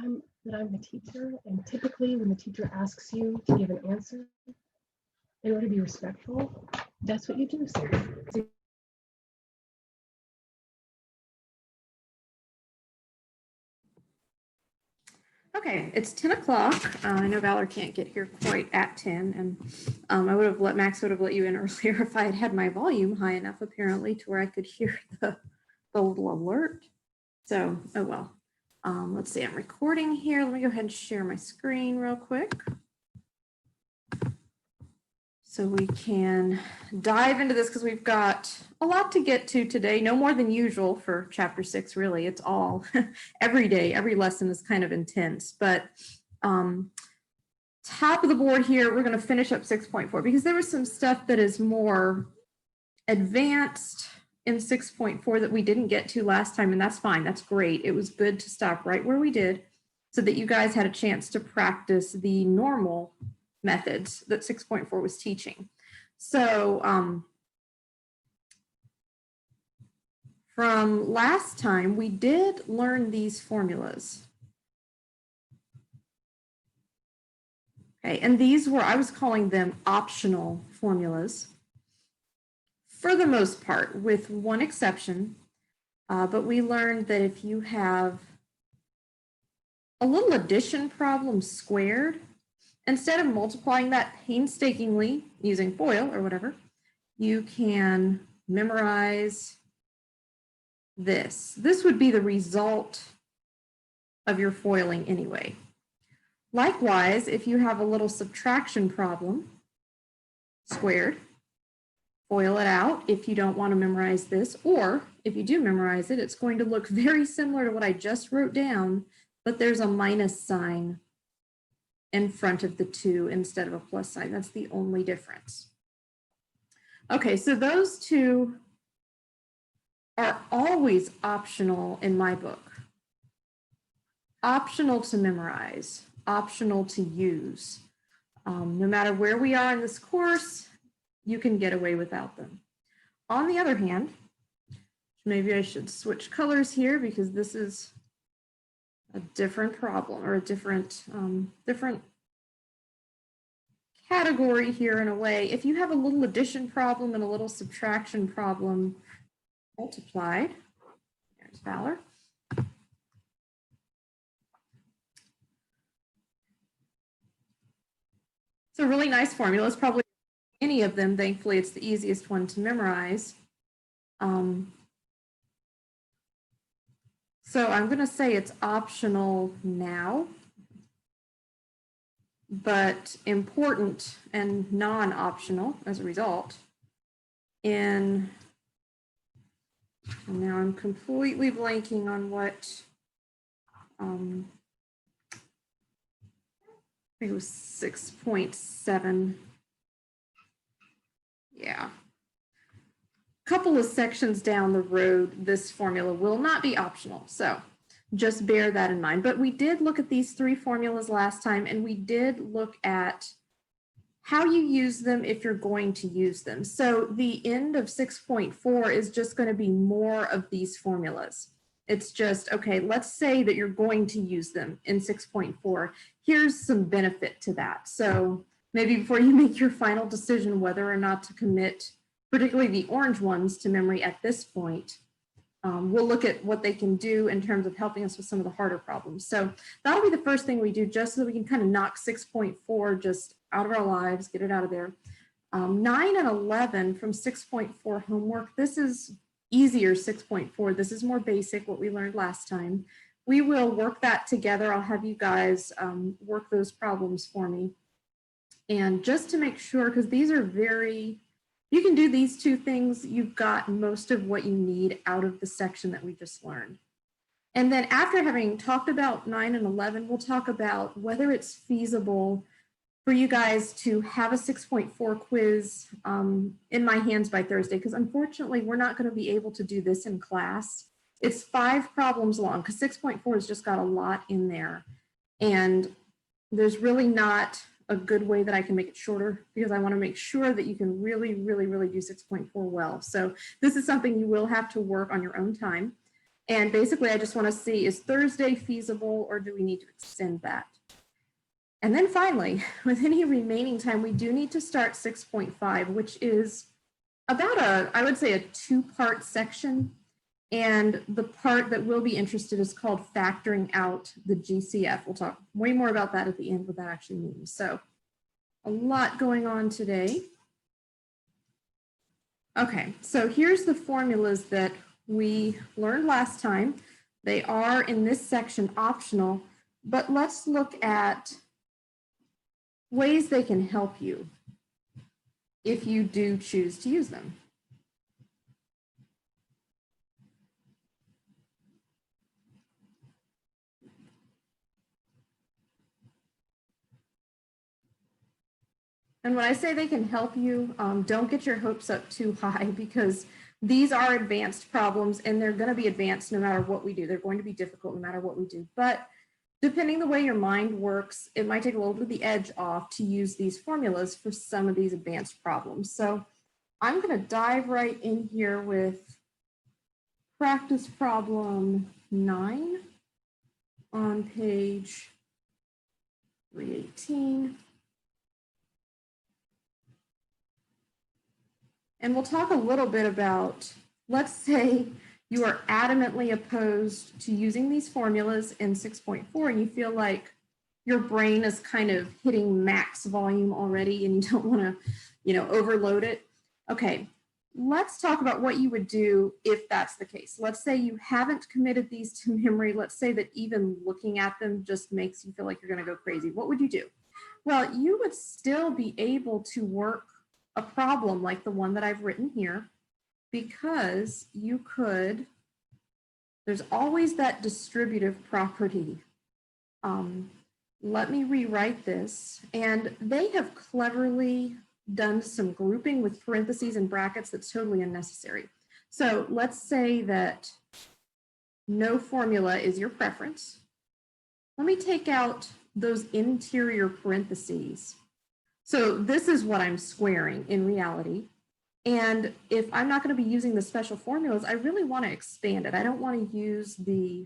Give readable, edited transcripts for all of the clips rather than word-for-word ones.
I'm the teacher, and typically when the teacher asks you to give an answer, in order to be respectful, that's what you do. So Okay, it's 10 o'clock. I know Valor can't get here quite at 10, and Max would have let you in earlier if I had had my volume high enough, apparently, to where I could hear the little alert. So, oh well. Let's see, I'm recording here. Let me go ahead and share my screen real quick, so we can dive into this, because we've got a lot to get to today, no more than usual for chapter 6, really. It's all every day, every lesson is kind of intense, but top of the board here, we're going to finish up 6.4 because there was some stuff that is more advanced in 6.4 that we didn't get to last time, and that's fine. That's great. It was good to stop right where we did so that you guys had a chance to practice the normal methods that 6.4 was teaching. So from last time, we did learn these formulas. Okay, and these were, I was calling them optional formulas for the most part, with one exception. But we learned that if you have a little addition problem squared, instead of multiplying that painstakingly using FOIL or whatever, you can memorize this. This would be the result of your foiling anyway. Likewise, if you have a little subtraction problem squared, FOIL it out if you don't want to memorize this, or if you do memorize it, it's going to look very similar to what I just wrote down, but there's a minus sign in front of the 2 instead of a plus sign. That's the only difference. Okay, so those two are always optional in my book. Optional to memorize, optional to use. No matter where we are in this course, you can get away without them. On the other hand, maybe I should switch colors here because this is a different problem, or a different category here in a way. If you have a little addition problem and a little subtraction problem multiplied, there's Valor. It's a really nice formula. It's probably any of them. Thankfully, it's the easiest one to memorize. So I'm going to say it's optional now, but important and non-optional as a result. And now I'm completely blanking on what, I think it was 6.7. Yeah. Couple of sections down the road, this formula will not be optional. So just bear that in mind. But we did look at these 3 formulas last time, and we did look at how you use them if you're going to use them. So the end of 6.4 is just going to be more of these formulas. It's just, okay, let's say that you're going to use them in 6.4. Here's some benefit to that. So maybe before you make your final decision whether or not to commit, particularly the orange ones, to memory at this point, we'll look at what they can do in terms of helping us with some of the harder problems. So that'll be the first thing we do, just so that we can kind of knock 6.4 just out of our lives, get it out of there. 9 and 11 from 6.4 homework. This is easier 6.4. This is more basic, what we learned last time. We will work that together. I'll have you guys work those problems for me. And just to make sure, because these are very, you can do these 2 things, you've got most of what you need out of the section that we just learned. And then after having talked about 9 and 11, we'll talk about whether it's feasible for you guys to have a 6.4 quiz in my hands by Thursday, because unfortunately, we're not going to be able to do this in class. It's 5 problems long, because 6.4 has just got a lot in there. And there's really not a good way that I can make it shorter, because I want to make sure that you can really do 6.4 well. So this is something you will have to work on your own time. And basically, I just want to see, is Thursday feasible or do we need to extend that? And then finally, with any remaining time, we do need to start 6.5, which is about I would say a 2-part section. And the part that we'll be interested is called factoring out the GCF. We'll talk way more about that at the end, what that actually means. So a lot going on today. Okay, so here's the formulas that we learned last time. They are in this section optional, but let's look at ways they can help you if you do choose to use them. And when I say they can help you, don't get your hopes up too high, because these are advanced problems and they're going to be advanced no matter what we do. They're going to be difficult no matter what we do. But depending the way your mind works, it might take a little bit of the edge off to use these formulas for some of these advanced problems. So I'm going to dive right in here with practice problem 9 on page 318. And we'll talk a little bit about, let's say you are adamantly opposed to using these formulas in 6.4 and you feel like your brain is kind of hitting max volume already and you don't want to, overload it. Okay, let's talk about what you would do if that's the case. Let's say you haven't committed these to memory. Let's say that even looking at them just makes you feel like you're going to go crazy. What would you do? Well, you would still be able to work a problem like the one that I've written here, because you could, there's always that distributive property. Let me rewrite this. And they have cleverly done some grouping with parentheses and brackets that's totally unnecessary. So let's say that no formula is your preference. Let me take out those interior parentheses. So this is what I'm squaring in reality. And if I'm not going to be using the special formulas, I really want to expand it. I don't want to use the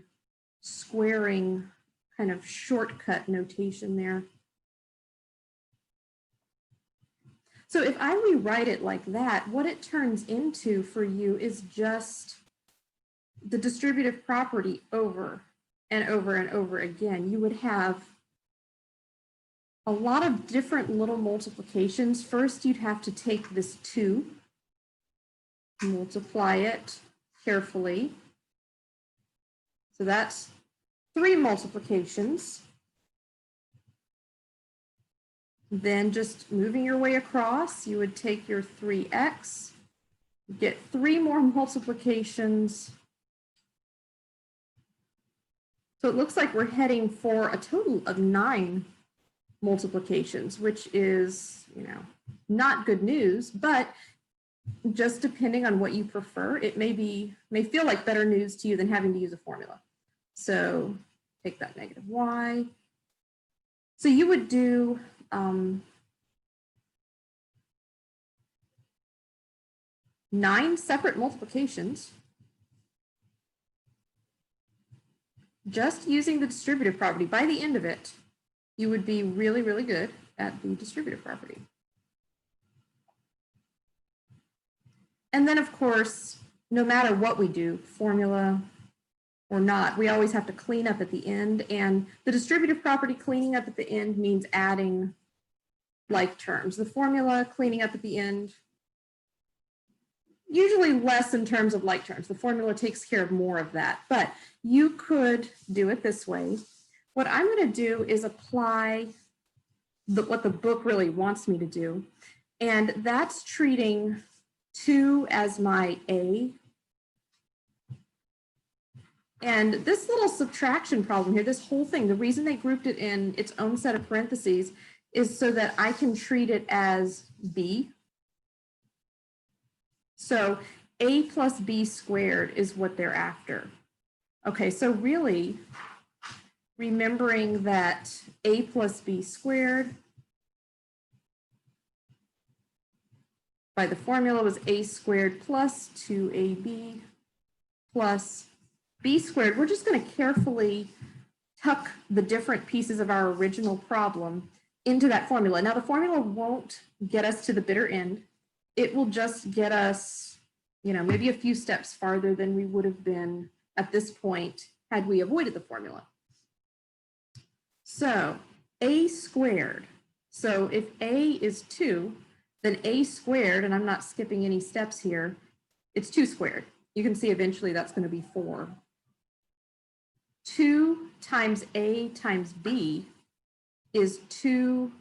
squaring kind of shortcut notation there. So if I rewrite it like that, what it turns into for you is just the distributive property over and over and over again. You would have a lot of different little multiplications. First, you'd have to take this 2, multiply it carefully. So that's 3 multiplications. Then just moving your way across, you would take your 3x, get 3 more multiplications. So it looks like we're heading for a total of 9 multiplications, which is, not good news, but just depending on what you prefer, it may feel like better news to you than having to use a formula. So take that negative y. So you would do 9 separate multiplications just using the distributive property. By the end of it, you would be really, really good at the distributive property. And then, of course, no matter what we do, formula or not, we always have to clean up at the end. And the distributive property cleaning up at the end means adding like terms. The formula cleaning up at the end, usually less in terms of like terms. The formula takes care of more of that. But you could do it this way. What I'm going to do is apply what the book really wants me to do. And that's treating 2 as my A. And this little subtraction problem here, this whole thing, the reason they grouped it in its own set of parentheses is so that I can treat it as B. So A plus B squared is what they're after. Okay, so really, remembering that A plus B squared by the formula was A squared plus 2AB plus b squared, we're just going to carefully tuck the different pieces of our original problem into that formula. Now the formula won't get us to the bitter end. It will just get us, maybe a few steps farther than we would have been at this point had we avoided the formula. So a squared. So if a is 2, then a squared, and I'm not skipping any steps here, it's 2 squared. You can see eventually that's going to be 4. 2 times a times b is 2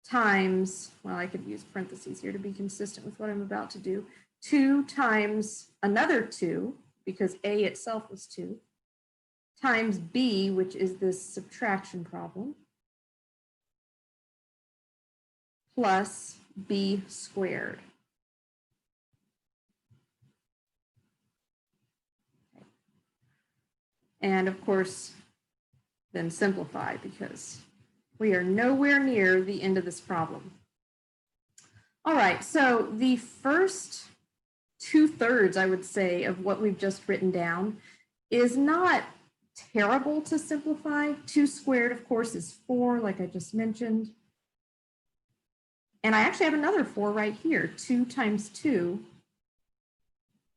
times, well, I could use parentheses here to be consistent with what I'm about to do. 2 times another 2, because a itself was 2, times b, which is this subtraction problem, plus b squared. Okay. And of course, then simplify, because we are nowhere near the end of this problem. All right, so the first 2/3, I would say, of what we've just written down is not terrible to simplify. 2 squared, of course, is 4, like I just mentioned. And I actually have another 4 right here, 2 times 2.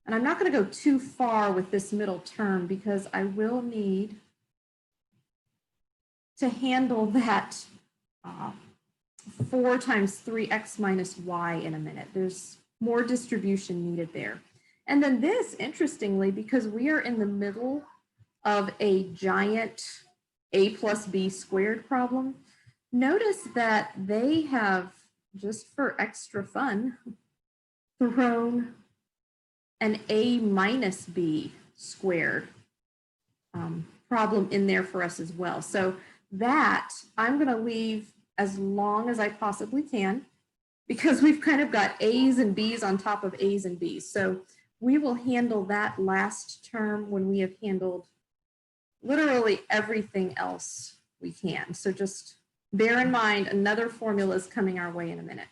And I'm not going to go too far with this middle term because I will need to handle that 4 times 3x minus y in a minute. There's more distribution needed there. And then this, interestingly, because we are in the middle of a giant a plus b squared problem, notice that they have, just for extra fun, thrown an a minus b squared problem in there for us as well. So that I'm going to leave as long as I possibly can, because we've kind of got a's and b's on top of a's and b's. So we will handle that last term when we have handled literally everything else we can. So just bear in mind, another formula is coming our way in a minute.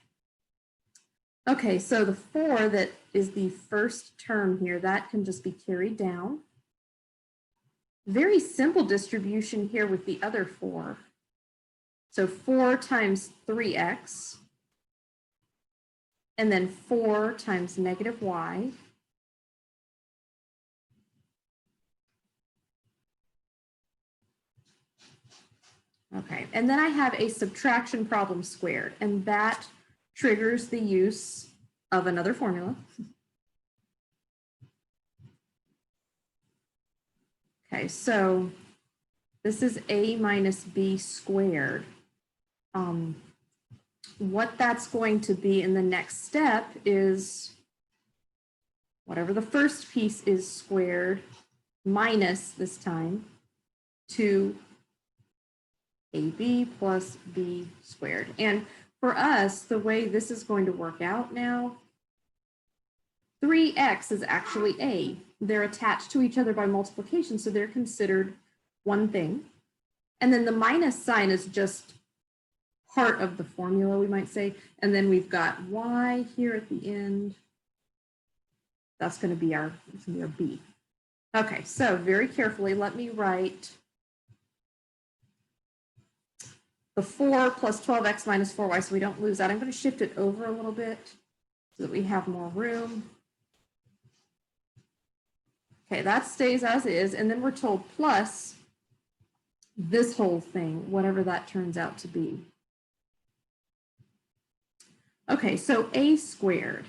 Okay, so the 4 that is the first term here, that can just be carried down. Very simple distribution here with the other 4. So 4 times 3x, and then 4 times negative y. Okay, and then I have a subtraction problem squared, and that triggers the use of another formula. Okay, so this is a minus b squared. What that's going to be in the next step is whatever the first piece is squared minus, this time, 2ab plus b squared. And for us, the way this is going to work out now, 3x is actually a. They're attached to each other by multiplication, so they're considered one thing. And then the minus sign is just part of the formula, we might say. And then we've got y here at the end. That's going to be our b. Okay, so very carefully, let me write the 4 plus 12x minus 4y, so we don't lose that. I'm going to shift it over a little bit so that we have more room. Okay, that stays as is, and then we're told plus this whole thing, whatever that turns out to be. Okay, so a squared,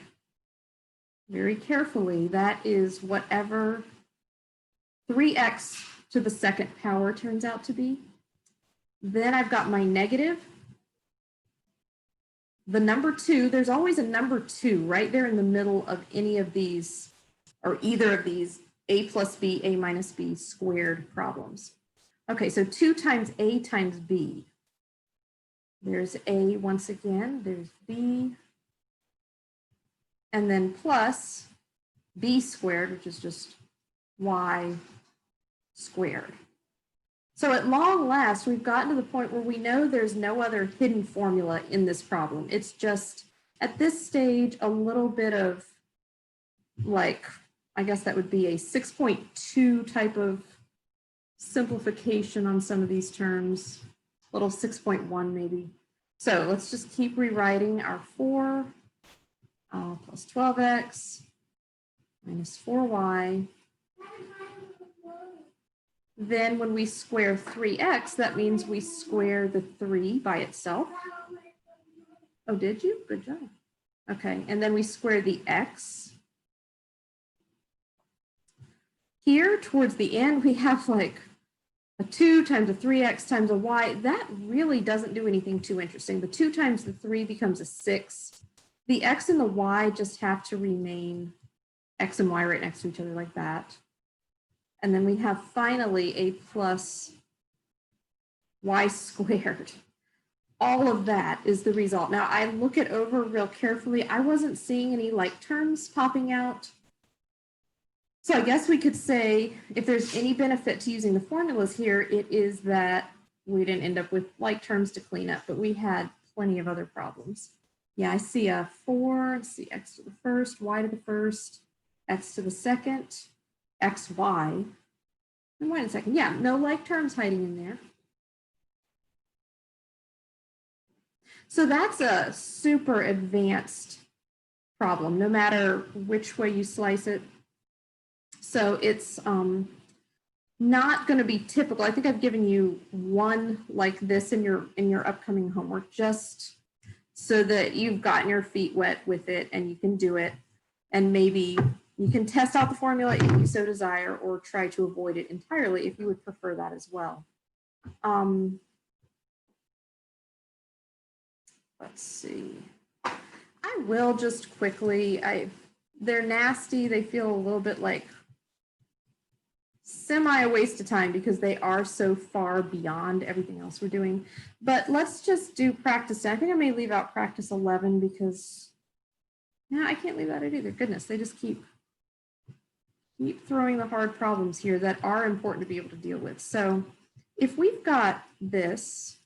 very carefully, that is whatever 3x to the second power turns out to be. Then I've got my negative. The number 2, there's always a number 2 right there in the middle of any of these, or either of these a plus b, a minus b squared problems. Okay, so 2 times a times b. There's a once again, there's b, and then plus b squared, which is just y squared. So at long last, we've gotten to the point where we know there's no other hidden formula in this problem. It's just, at this stage, a little bit of like I guess that would be a 6.2 type of simplification on some of these terms, little 6.1 maybe. So let's just keep rewriting our 4 plus 12x minus 4y. Then when we square 3x, that means we square the 3 by itself. Oh, did you? Good job. Okay, and then we square the x. Here towards the end, we have like a 2 times a 3x times a y. That really doesn't do anything too interesting. The 2 times the 3 becomes a 6. The x and the y just have to remain x and y right next to each other like that. And then we have finally a plus y squared. All of that is the result. Now I look it over real carefully. I wasn't seeing any like terms popping out. So I guess we could say if there's any benefit to using the formulas here, it is that we didn't end up with like terms to clean up, but we had plenty of other problems. Yeah, I see a 4, let's see x to the first, y to the first, x to the second, xy, and y to the second. Yeah, no like terms hiding in there. So that's a super advanced problem, no matter which way you slice it. So it's not going to be typical. I think I've given you one like this in your upcoming homework, just so that you've gotten your feet wet with it and you can do it. And maybe you can test out the formula if you so desire, or try to avoid it entirely if you would prefer that as well. Let's see. I will just quickly, they're nasty. They feel a little bit like semi a waste of time because they are so far beyond everything else we're doing. But let's just do practice. I think I may leave out practice 11 because, no, I can't leave that out either. Goodness, they just keep throwing the hard problems here that are important to be able to deal with. So if we've got this,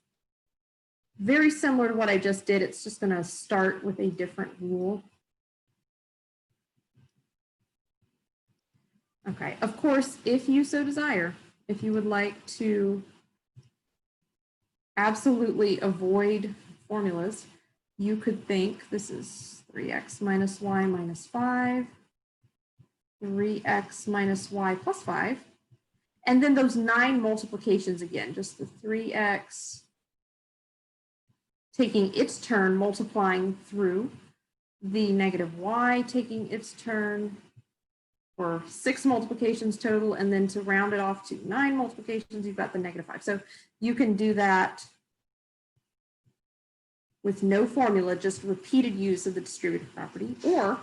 very similar to what I just did, it's just going to start with a different rule. Okay, of course, if you so desire, if you would like to absolutely avoid formulas, you could think this is 3x minus y minus 5, 3x minus y plus 5, and then those 9 multiplications again, just the 3x taking its turn, multiplying through the negative y, taking its turn, for 6 multiplications total, and then to round it off to 9 multiplications, you've got the negative 5. So you can do that with no formula, just repeated use of the distributive property. Or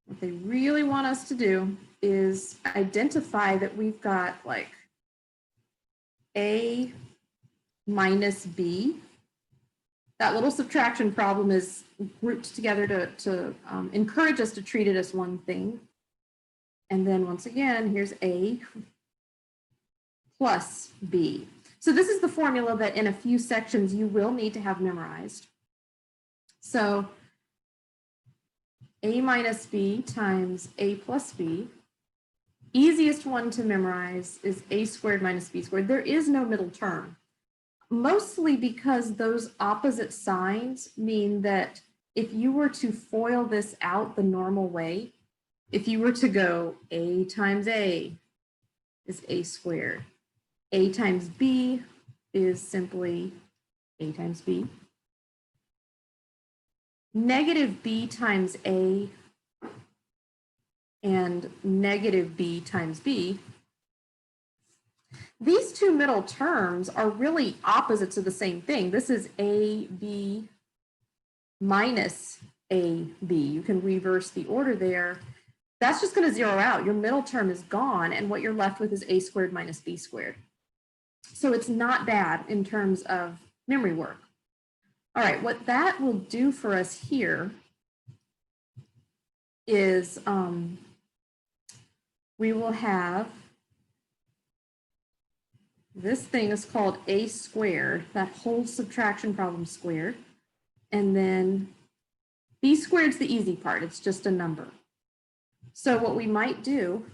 what they really want us to do is identify that we've got like A minus B. That little subtraction problem is grouped together to encourage us to treat it as one thing. And then once again, here's A plus B. So this is the formula that in a few sections you will need to have memorized. So A minus B times A plus B. Easiest one to memorize is A squared minus B squared. There is no middle term. Mostly because those opposite signs mean that if you were to FOIL this out the normal way, if you were to go A times A is A squared, A times B is simply A times B, negative B times A and negative B times B, these two middle terms are really opposites of the same thing. This is AB minus AB. You can reverse the order there. That's just going to zero out. Your middle term is gone, and what you're left with is A squared minus B squared. So it's not bad in terms of memory work. All right, what that will do for us here is we will have this thing is called A squared, that whole subtraction problem squared. And then B squared is the easy part. It's just a number. So what we might do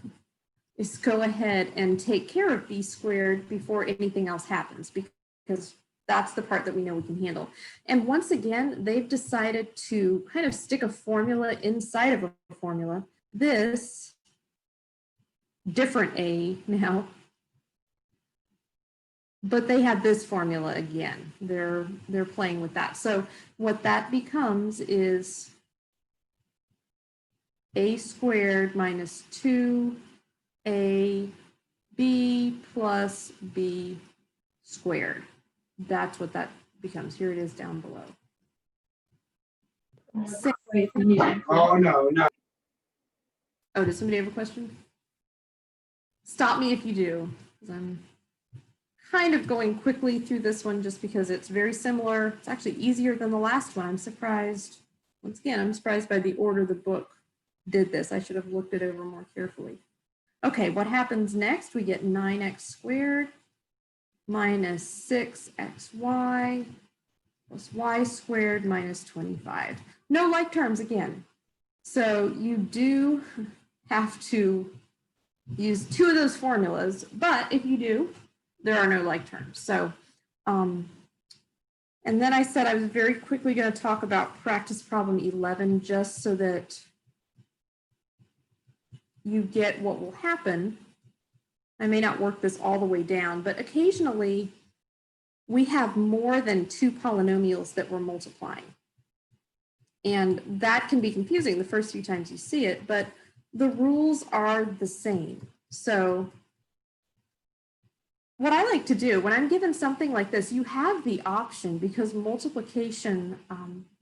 is go ahead and take care of b squared before anything else happens, because that's the part that we know we can handle. And once again, they've decided to kind of stick a formula inside of a formula. This different a now, but they have this formula again. They're playing with that. So what that becomes is a squared minus 2ab plus b squared. That's what that becomes. Here it is down below. Oh, no. Oh, does somebody have a question? Stop me if you do, because I'm kind of going quickly through this one just because it's very similar. It's actually easier than the last one. I'm surprised. Once again, I'm surprised by the order the book did this. I should have looked it over more carefully. Okay, what happens next? We get 9x squared minus 6xy plus y squared minus 25. No like terms again. So you do have to use two of those formulas, but if you do, there are no like terms. So, and then I said I was very quickly going to talk about practice problem 11, just so that you get what will happen. I may not work this all the way down, but occasionally we have more than two polynomials that we're multiplying. And that can be confusing the first few times you see it, but the rules are the same. So what I like to do when I'm given something like this, you have the option, because multiplication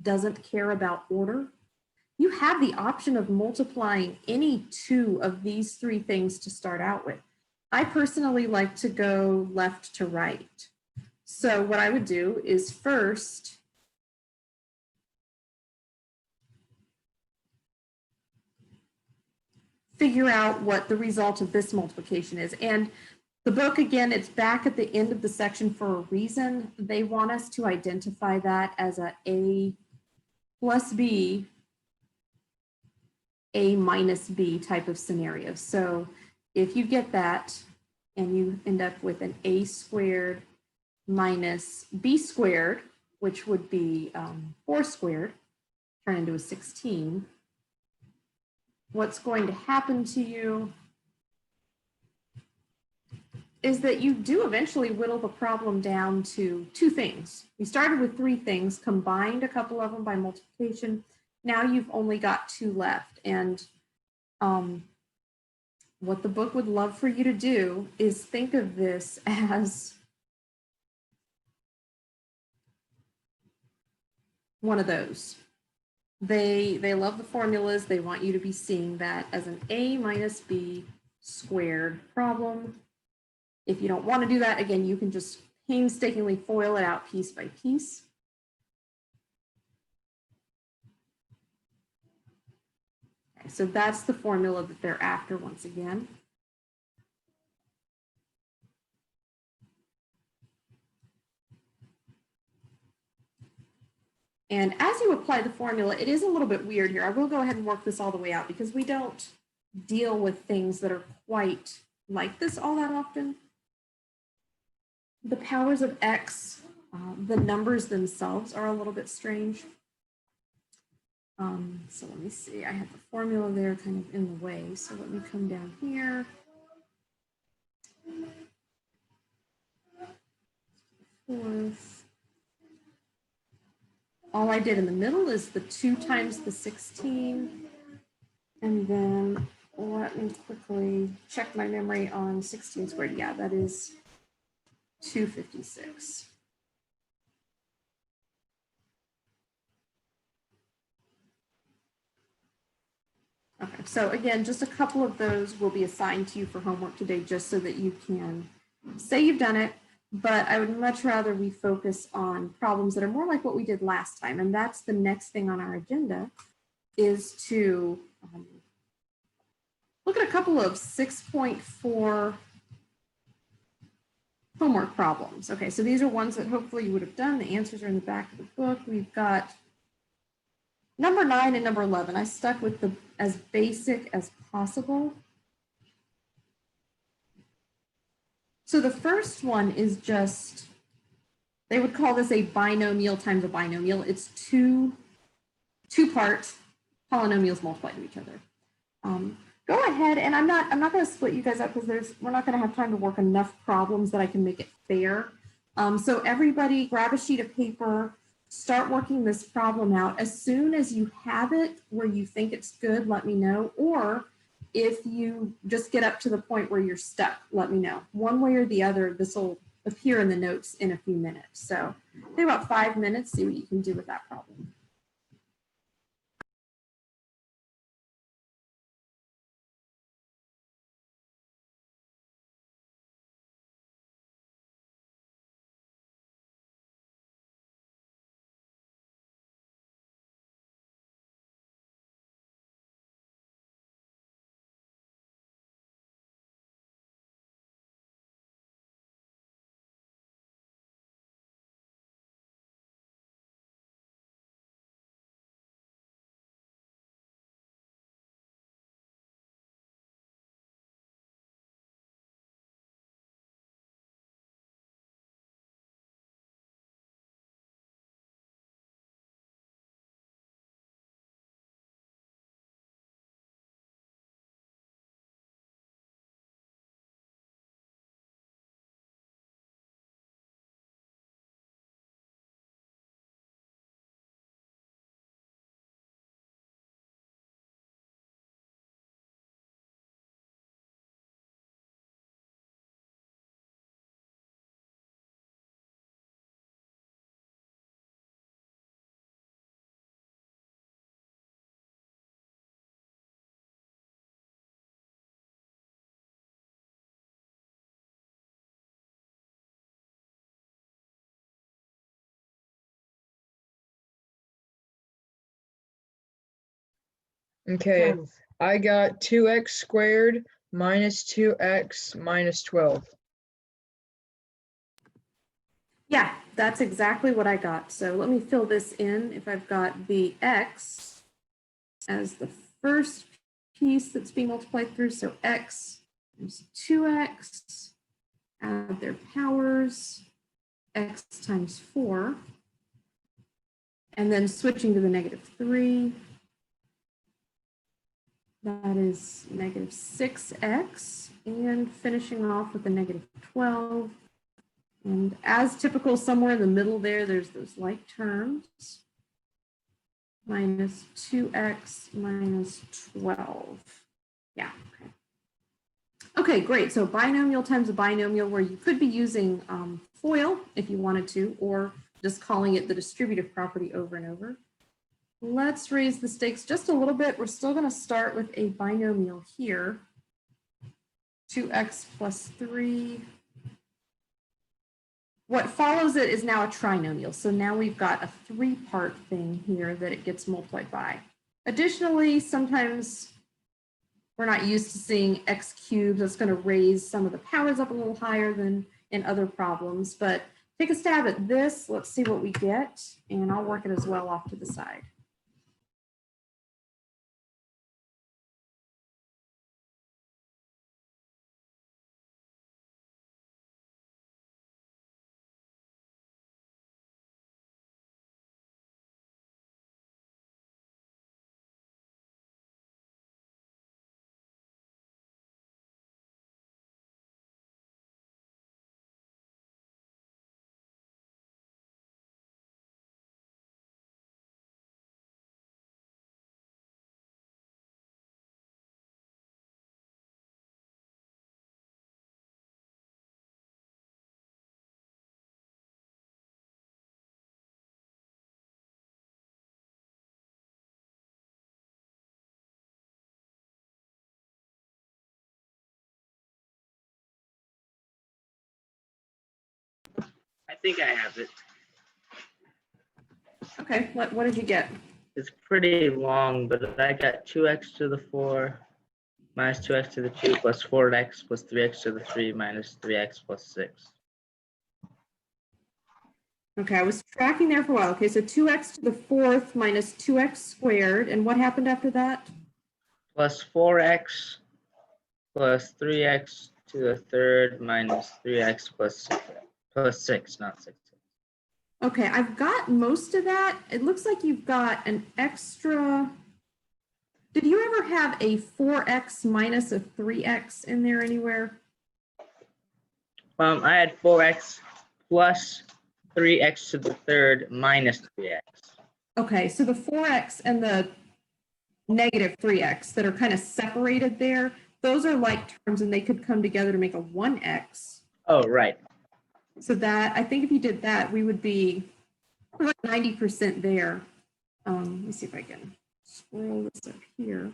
doesn't care about order. You have the option of multiplying any two of these three things to start out with. I personally like to go left to right. So what I would do is first figure out what the result of this multiplication is. And the book, again, it's back at the end of the section for a reason. They want us to identify that as a plus b, a minus b type of scenario. So if you get that and you end up with an a squared minus b squared, which would be 4 squared, turn into a 16, what's going to happen to you is that you do eventually whittle the problem down to two things. You started with three things, combined a couple of them by multiplication. Now you've only got two left. And what the book would love for you to do is think of this as one of those. They love the formulas. They want you to be seeing that as an a minus b squared problem. If you don't want to do that, again, you can just painstakingly FOIL it out piece by piece. Okay, so that's the formula that they're after once again. And as you apply the formula, it is a little bit weird here. I will go ahead and work this all the way out because we don't deal with things that are quite like this all that often. The powers of x, the numbers themselves are a little bit strange. So let me see, I have the formula there kind of in the way. So let me come down here. Fourth. All I did in the middle is the 2 times the 16. And then let me quickly check my memory on 16 squared. Yeah, that is 256. Okay, so again, just a couple of those will be assigned to you for homework today, just so that you can say you've done it, but I would much rather we focus on problems that are more like what we did last time. And that's the next thing on our agenda, is to look at a couple of 6.4 homework problems. Okay, so these are ones that hopefully you would have done. The answers are in the back of the book. We've got Number 9 and number 11, I stuck with the as basic as possible. So the first one is just, they would call this a binomial times a binomial. It's two parts polynomials multiplied to each other. Go ahead, and I'm not going to split you guys up because we're not going to have time to work enough problems that I can make it fair. So everybody grab a sheet of paper, start working this problem out. As soon as you have it where you think it's good, let me know. Or if you just get up to the point where you're stuck, let me know. One way or the other, this will appear in the notes in a few minutes. So take about 5 minutes, see what you can do with that problem. Okay, Friends. I got 2x squared minus 2x minus 12. Yeah, that's exactly what I got. So let me fill this in. If I've got the x as the first piece that's being multiplied through, so x is 2x, add their powers, x times 4, and then switching to the -3, that is -6x, and finishing off with the -12. And as typical, somewhere in the middle there's those like terms. Minus 2x minus 12. Yeah, okay. Okay, great. So binomial times a binomial, where you could be using FOIL if you wanted to, or just calling it the distributive property over and over. Let's raise the stakes just a little bit. We're still going to start with a binomial here. 2x plus 3. What follows it is now a trinomial. So now we've got a 3-part thing here that it gets multiplied by. Additionally, sometimes we're not used to seeing x cubed. That's going to raise some of the powers up a little higher than in other problems. But take a stab at this. Let's see what we get. And I'll work it as well off to the side. I think I have it. Okay, what did you get? It's pretty long, but I got 2x to the 4 minus 2x to the 2 plus 4x plus 3x to the 3 minus 3x plus 6. Okay, I was tracking there for a while. Okay, so 2x to the fourth minus 2x squared. And what happened after that? Plus 4x plus 3x to the third minus 3x plus 6, not 6. Okay, I've got most of that. It looks like you've got an extra. Did you ever have a 4x minus a 3x in there anywhere? I had 4x plus 3x to the third minus 3x. Okay, so the 4x and the negative 3x that are kind of separated there, those are like terms and they could come together to make a 1x. Oh, right. So that, I think if you did that, we would be like 90% there. Let me see if I can scroll this up here.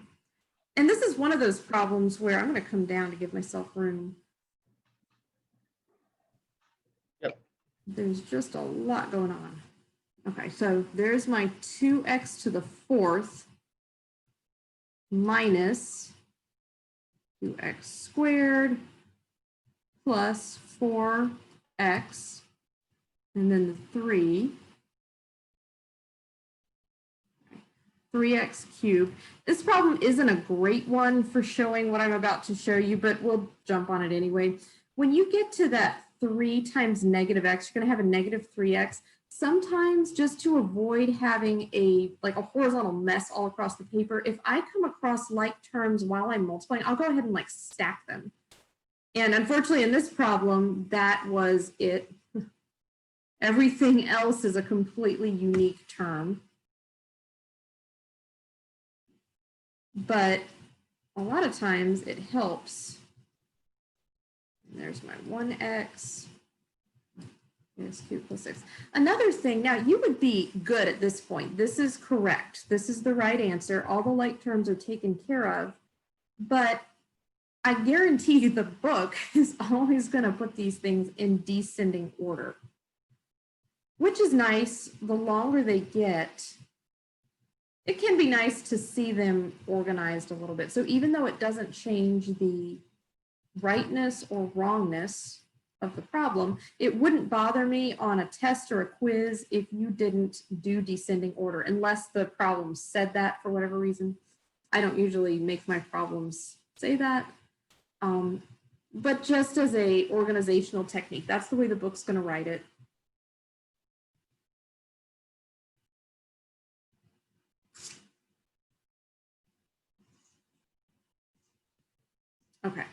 And this is one of those problems where I'm going to come down to give myself room. Yep. There's just a lot going on. Okay, so there's my 2x to the fourth minus 2x squared plus 4x, and then the 3x cubed. This problem isn't a great one for showing what I'm about to show you, but we'll jump on it anyway. When you get to that 3 times negative x, you're going to have a negative 3x. Sometimes, just to avoid having a horizontal mess all across the paper, if I come across like terms while I'm multiplying, I'll go ahead and like stack them. And unfortunately in this problem, that was it. Everything else is a completely unique term. But a lot of times it helps. And there's my 1x. X cubed plus 6. Another thing, now you would be good at this point. This is correct. This is the right answer. All the like terms are taken care of. But I guarantee you the book is always going to put these things in descending order, which is nice. The longer they get, it can be nice to see them organized a little bit. So even though it doesn't change the rightness or wrongness of the problem, it wouldn't bother me on a test or a quiz if you didn't do descending order, unless the problem said that for whatever reason. I don't usually make my problems say that. But just as a organizational technique, that's the way the book's going to write it. Okay,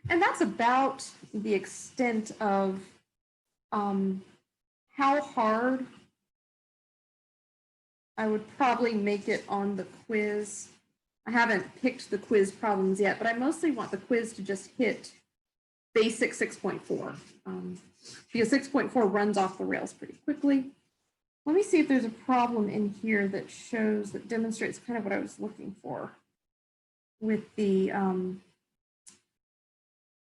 and that's about the extent of how hard I would probably make it on the quiz. I haven't picked the quiz problems yet, but I mostly want the quiz to just hit basic 6.4 because 6.4 runs off the rails pretty quickly. Let me see if there's a problem in here that shows, that demonstrates kind of what I was looking for with the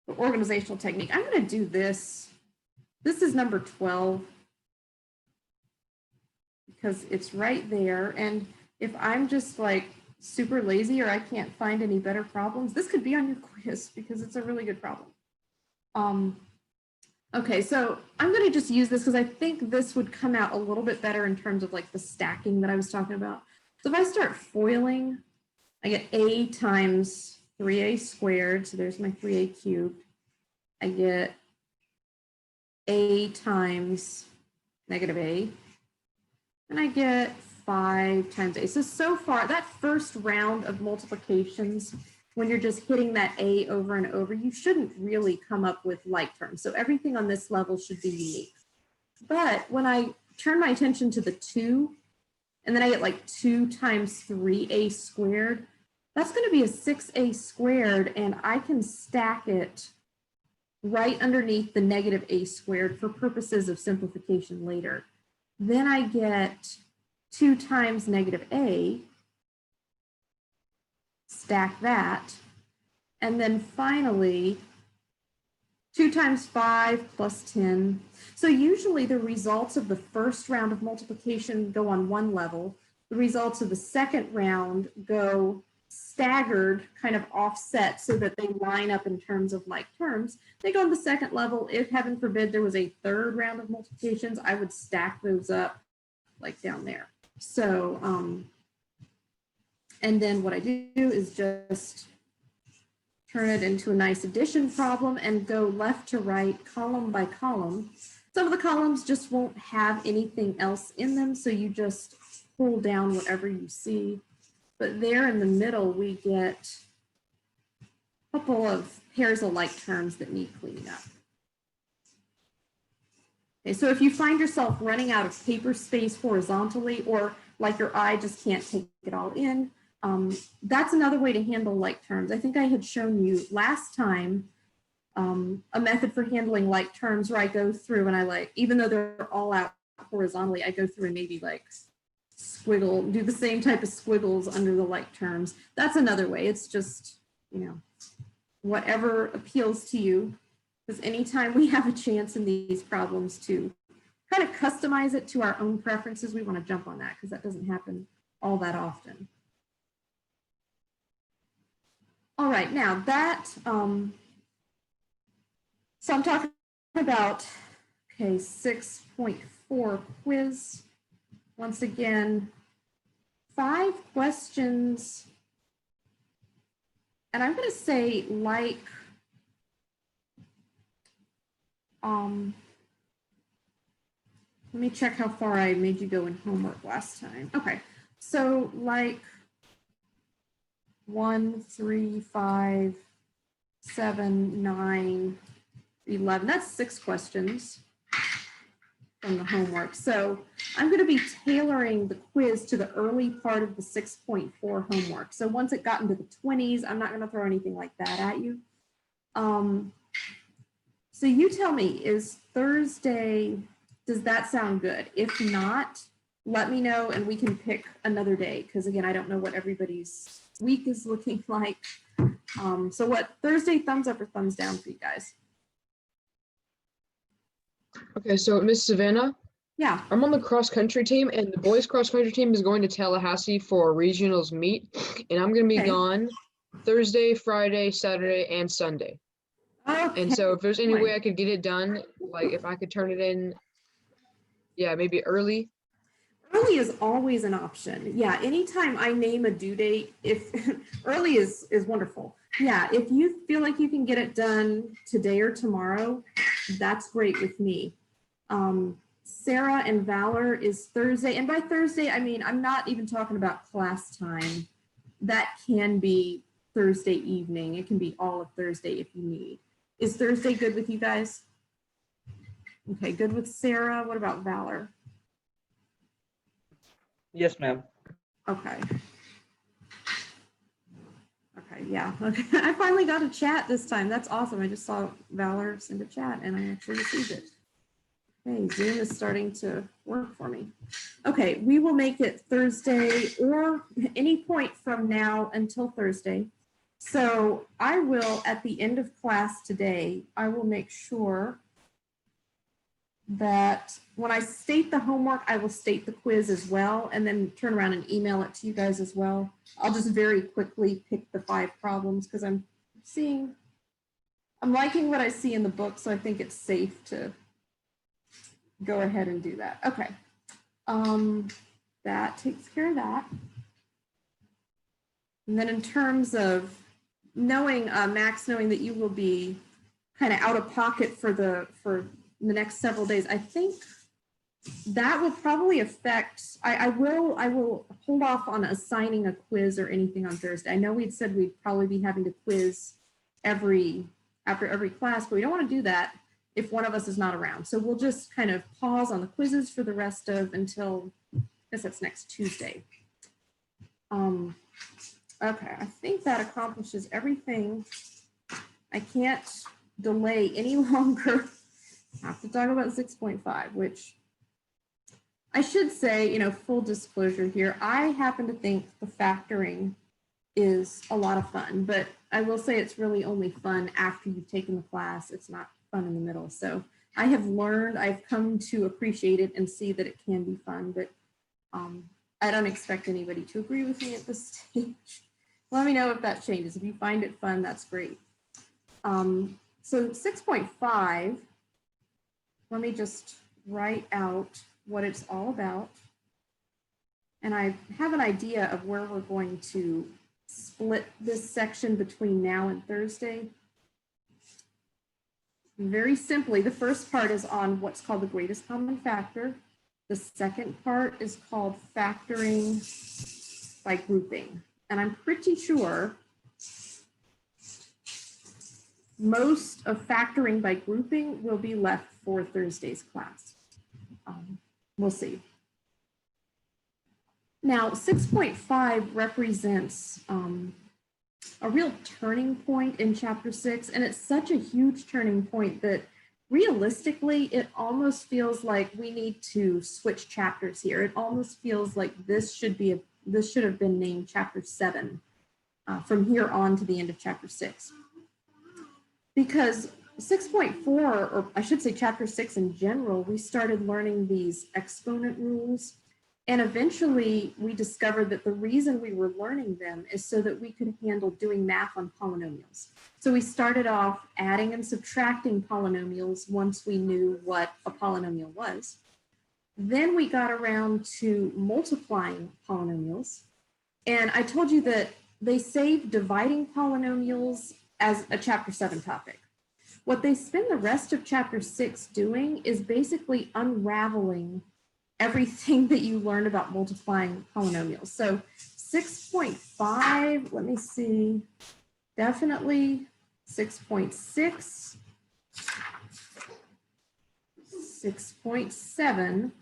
organizational technique. I'm going to do this. This is number 12 because it's right there. And if I'm just like super lazy or I can't find any better problems, this could be on your quiz because it's a really good problem. Okay, so I'm going to just use this because I think this would come out a little bit better in terms of like the stacking that I was talking about. So if I start foiling, I get a times 3a squared. So there's my 3a cubed. I get a times negative a. And I get 5 times a. So far, that first round of multiplications, when you're just hitting that a over and over, you shouldn't really come up with like terms. So everything on this level should be unique. But when I turn my attention to the 2, and then I get like 2 times 3a squared, that's going to be a 6a squared, and I can stack it right underneath the negative a squared for purposes of simplification later. Then I get 2 times negative a, stack that, and then finally 2 times 5 plus 10. So usually the results of the first round of multiplication go on one level. The results of the second round go staggered, kind of offset so that they line up in terms of like terms. They go to the second level. If heaven forbid there was a third round of multiplications, I would stack those up like down there. So, and then what I do is just turn it into a nice addition problem and go left to right, column by column. Some of the columns just won't have anything else in them, so you just pull down whatever you see. But there in the middle, we get a couple of pairs of like terms that need cleaning up. Okay, so if you find yourself running out of paper space horizontally, or like your eye just can't take it all in, that's another way to handle like terms. I think I had shown you last time a method for handling like terms where I go through and I like, even though they're all out horizontally, I go through and maybe like squiggle, do the same type of squiggles under the like terms. That's another way. It's just, you know, whatever appeals to you. Because anytime we have a chance in these problems to kind of customize it to our own preferences, we want to jump on that because that doesn't happen all that often. All right, now that, so I'm talking about, okay, 6.4 quiz. Once again, 5 questions. And I'm going to say like, let me check how far I made you go in homework last time. Okay, so like 1, 3, 5, 7, 9, 11. That's 6 questions from the homework. So I'm going to be tailoring the quiz to the early part of the 6.4 homework. So once it got into the 20s, I'm not going to throw anything like that at you. So you tell me, is Thursday, does that sound good? If not, let me know and we can pick another day. Because again, I don't know what everybody's week is looking like. So what, Thursday, thumbs up or thumbs down for you guys? Okay, so Miss Savannah, Yeah. I'm on the cross country team, and the boys cross country team is going to Tallahassee for regionals meet, and I'm going to be Okay. gone Thursday, Friday, Saturday, and Sunday. Okay. And so if there's any way I could get it done, like if I could turn it in, yeah, maybe early. Early is always an option. Yeah, anytime I name a due date, if early is wonderful. Yeah, if you feel like you can get it done today or tomorrow, that's great with me. Sarah and Valor is Thursday. And by Thursday, I mean, I'm not even talking about class time. That can be Thursday evening. It can be all of Thursday if you need. Is Thursday good with you guys? Okay, good with Sarah. What about Valor? Yes, ma'am. Okay. Okay, yeah. Okay. I finally got a chat this time. That's awesome. I just saw Valor send a chat and I actually received it. Okay, Zoom is starting to work for me. Okay, we will make it Thursday or any point from now until Thursday. So I will, at the end of class today, I will make sure that when I state the homework, I will state the quiz as well, and then turn around and email it to you guys as well. I'll just very quickly pick the 5 problems because I'm liking what I see in the book, so I think it's safe to go ahead and do that. Okay, that takes care of that. And then in terms of knowing, Max, knowing that you will be kind of out of pocket for the next several days, I think that will probably affect, I will hold off on assigning a quiz or anything on Thursday. I know we'd said we'd probably be having to quiz after every class, but we don't want to do that if one of us is not around. So we'll just kind of pause on the quizzes for the rest of until, I guess that's next Tuesday. Okay, I think that accomplishes everything. I can't delay any longer. I have to talk about 6.5, which I should say, you know, full disclosure here, I happen to think the factoring is a lot of fun, but I will say it's really only fun after you've taken the class. It's not fun in the middle. So I have learned, I've come to appreciate it and see that it can be fun, but I don't expect anybody to agree with me at this stage. Let me know if that changes. If you find it fun, that's great. So 6.5, let me just write out what it's all about. And I have an idea of where we're going to split this section between now and Thursday. Very simply, the first part is on what's called the greatest common factor. The second part is called factoring by grouping. And I'm pretty sure most of factoring by grouping will be left for Thursday's class. We'll see. Now, 6.5 represents a real turning point in chapter 6, and it's such a huge turning point that realistically, it almost feels like we need to switch chapters here. It almost feels like this should have been named chapter 7 from here on to the end of chapter 6. Because 6.4, or I should say chapter 6 in general, we started learning these exponent rules. And eventually we discovered that the reason we were learning them is so that we could handle doing math on polynomials. So we started off adding and subtracting polynomials once we knew what a polynomial was. Then we got around to multiplying polynomials. And I told you that they saved dividing polynomials as a chapter 7 topic. What they spend the rest of chapter 6 doing is basically unraveling everything that you learned about multiplying polynomials. So 6.5, let me see, definitely 6.6, 6.7,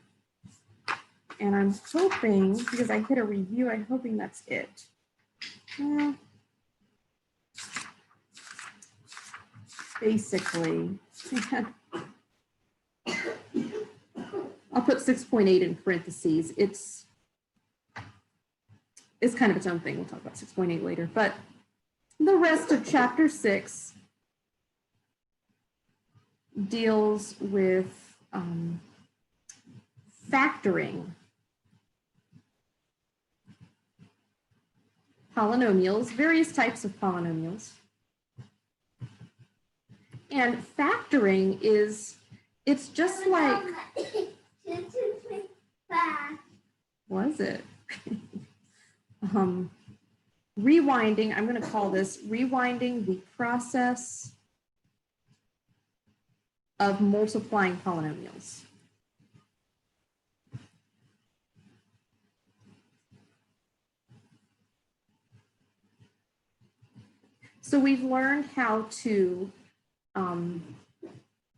and I'm hoping, because I hit a review, I'm hoping that's it. Basically, I'll put 6.8 in parentheses. It's kind of its own thing. We'll talk about 6.8 later. But the rest of chapter 6 deals with factoring polynomials, various types of polynomials. And factoring it's just like, was it? Rewinding, I'm going to call this rewinding the process of multiplying polynomials. So we've learned how to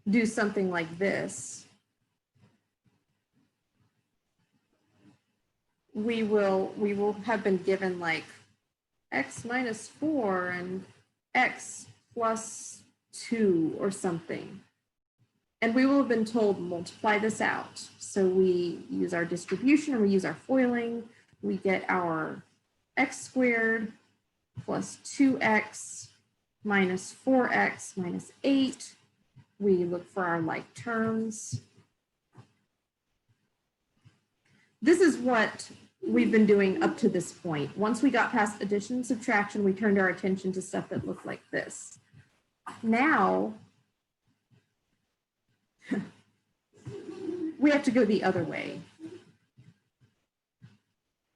do something like this. We will have been given like x minus 4 and x plus 2 or something. And we will have been told multiply this out. So we use our distribution, or we use our foiling. We get our x squared plus 2x minus 4x minus 8. We look for our like terms. This is what we've been doing up to this point. Once we got past addition and subtraction, we turned our attention to stuff that looked like this. Now, we have to go the other way.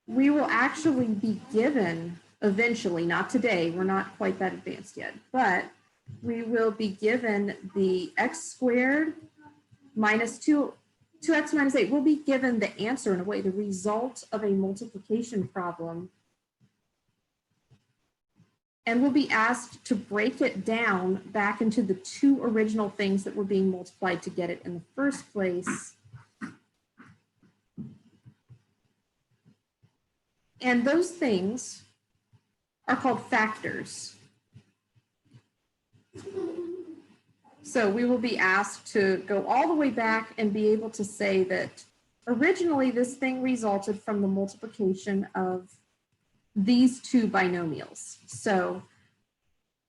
We will actually be given eventually, not today, we're not quite that advanced yet, but we will be given the x squared minus 2x minus 8. We'll be given the answer, in a way, the result of a multiplication problem. And we'll be asked to break it down back into the two original things that were being multiplied to get it in the first place. And those things are called factors. So we will be asked to go all the way back and be able to say that originally this thing resulted from the multiplication of these two binomials. So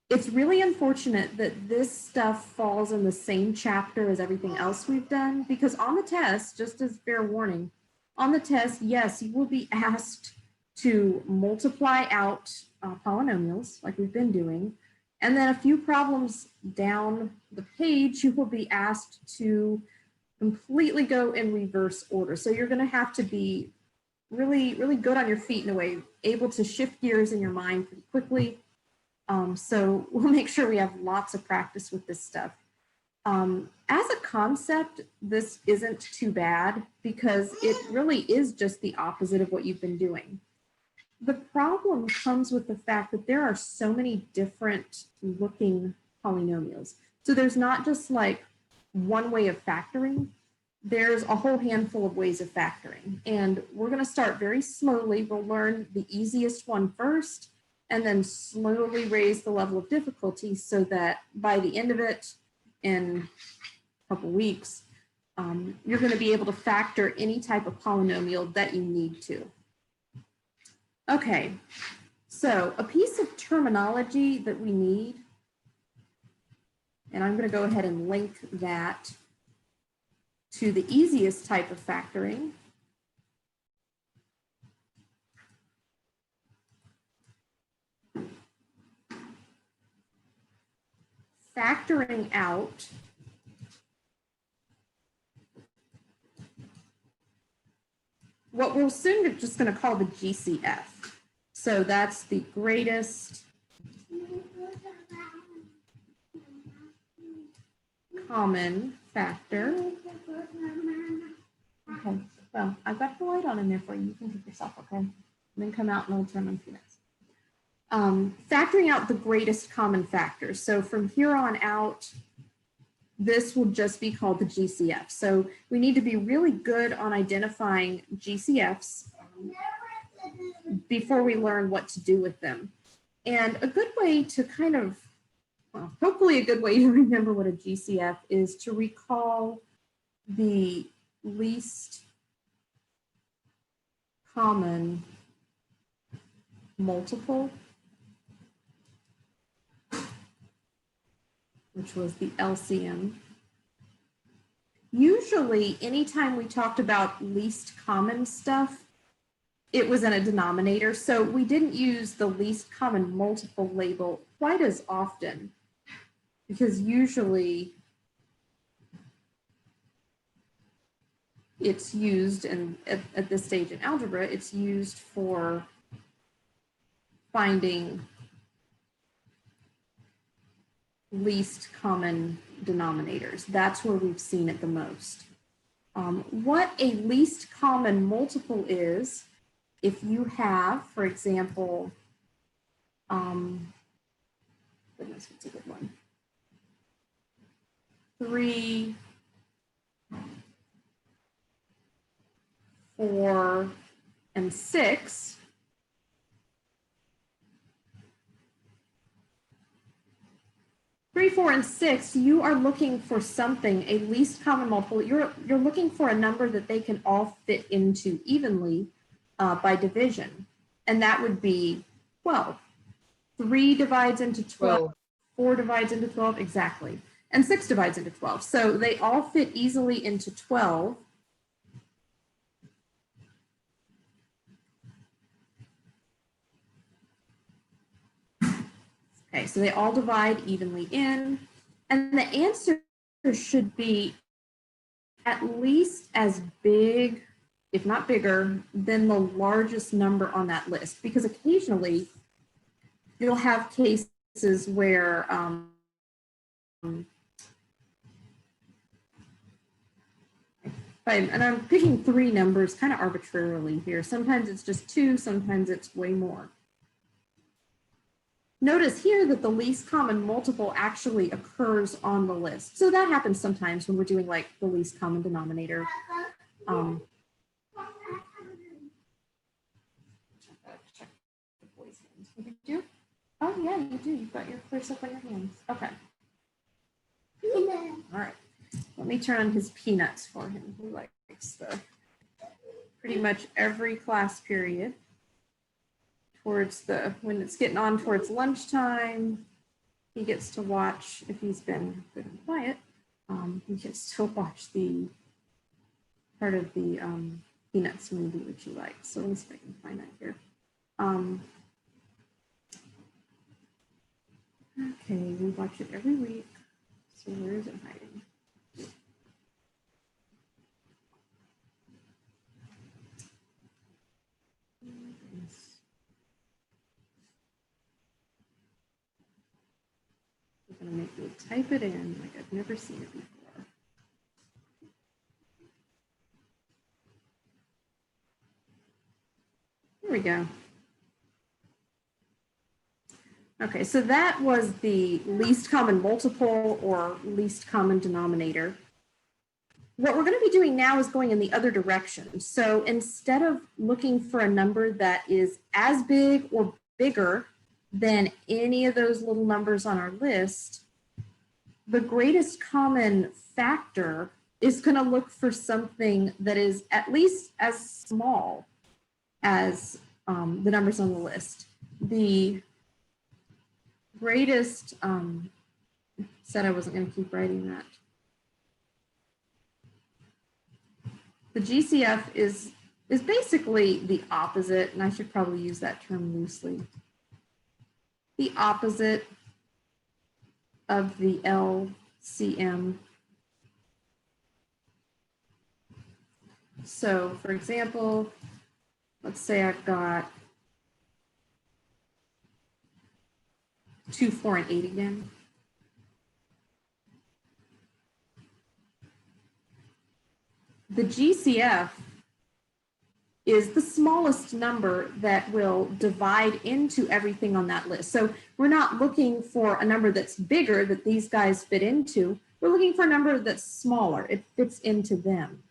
it's really unfortunate that this stuff falls in the same chapter as everything else we've done, because on the test, just as fair warning, on the test, yes, you will be asked to multiply out polynomials like we've been doing. And then a few problems down the page, you will be asked to completely go in reverse order. So you're going to have to be really, really good on your feet in a way, able to shift gears in your mind pretty quickly. So we'll make sure we have lots of practice with this stuff. As a concept, this isn't too bad because it really is just the opposite of what you've been doing. The problem comes with the fact that there are so many different looking polynomials. So there's not just like one way of factoring. There's a whole handful of ways of factoring. And we're going to start very slowly. We'll learn the easiest one first, and then slowly raise the level of difficulty so that by the end of it, in a couple weeks, you're going to be able to factor any type of polynomial that you need to. Okay, so a piece of terminology that we need, and I'm going to go ahead and link that to the easiest type of factoring. Factoring out what we're soon just going to call the GCF. So that's the greatest common factor. Okay, well, I've got the light on in there for you. You can take yourself, okay? And then come out and I'll turn on a few minutes. Factoring out the greatest common factor. So from here on out, this will just be called the GCF. So we need to be really good on identifying GCFs before we learn what to do with them. And a good way to kind of, well, hopefully a good way to remember what a GCF is to recall the least common multiple, which was the LCM. Usually, anytime we talked about least common stuff, it was in a denominator. So we didn't use the least common multiple label quite as often because usually it's used, and at this stage in algebra, it's used for finding least common denominators. That's where we've seen it the most. What a least common multiple is, if you have, for example, goodness, what's a good one? 3, 4, and 6. Three, 4, and 6, you are looking for something, a least common multiple. You're looking for a number that they can all fit into evenly by division. And that would be 12. 3 divides into 12, 4 divides into 12, exactly. And 6 divides into 12. So they all fit easily into 12. Okay, so they all divide evenly in, and the answer should be at least as big, if not bigger, than the largest number on that list, because occasionally you'll have cases where and I'm picking 3 numbers kind of arbitrarily here. Sometimes it's just 2, sometimes it's way more. Notice here that the least common multiple actually occurs on the list. So that happens sometimes when we're doing like the least common denominator. Check the boys' hands. You do? Oh yeah, you do. You've got your clear stuff on your hands. Okay. All right. Let me turn on his peanuts for him. He likes the pretty much every class period. Towards the, when it's getting on towards lunchtime, he gets to watch, if he's been good and quiet, he gets to watch the part of the Peanuts movie, which he likes. So let me see if I can find that here. Okay, we watch it every week. So where is it hiding? I'm gonna make me type it in like I've never seen it before. Here we go. Okay, so that was the least common multiple or least common denominator. What we're going to be doing now is going in the other direction. So instead of looking for a number that is as big or bigger than any of those little numbers on our list, the greatest common factor is going to look for something that is at least as small as the numbers on the list. The greatest, said I wasn't going to keep writing that. The GCF is basically the opposite, and I should probably use that term loosely. The opposite of the LCM. So for example, let's say I've got 2, 4, and 8 again. The GCF is the smallest number that will divide into everything on that list. So we're not looking for a number that's bigger that these guys fit into. We're looking for a number that's smaller. It fits into them.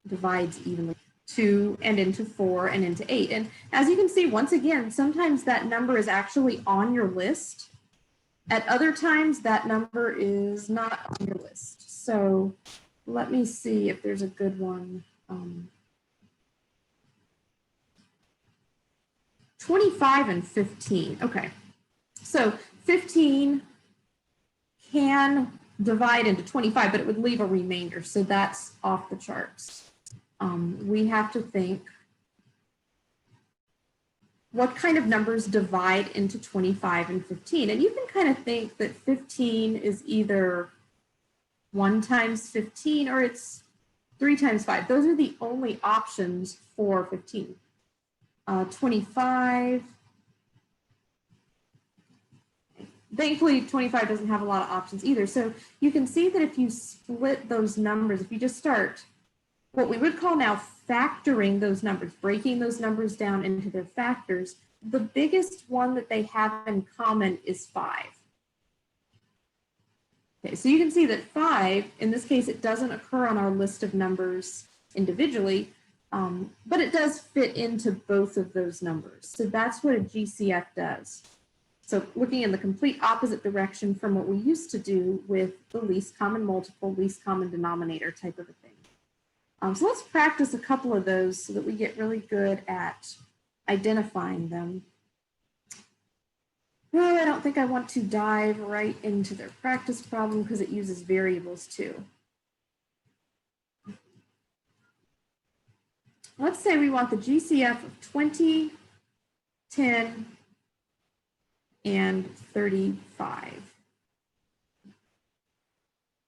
Divides evenly. 2 and into 4 and into 8. And as you can see, once again, sometimes that number is actually on your list. At other times, that number is not on your list. So let me see if there's a good one. 25 and 15. Okay. So 15 can divide into 25, but it would leave a remainder. So that's off the charts. We have to think, what kind of numbers divide into 25 and 15? And you can kind of think that 15 is either 1 times 15 or it's 3 times 5. Those are the only options for 15. 25, thankfully 25 doesn't have a lot of options either. So you can see that if you split those numbers, if you just start what we would call now factoring those numbers, breaking those numbers down into their factors, the biggest one that they have in common is 5. Okay, so you can see that 5, in this case, it doesn't occur on our list of numbers individually, but it does fit into both of those numbers. So that's what a GCF does. So looking in the complete opposite direction from what we used to do with the least common multiple, least common denominator type of a thing. So let's practice a couple of those so that we get really good at identifying them. Well, I don't think I want to dive right into their practice problem because it uses variables too. Let's say we want the GCF of 20, 10, and 35.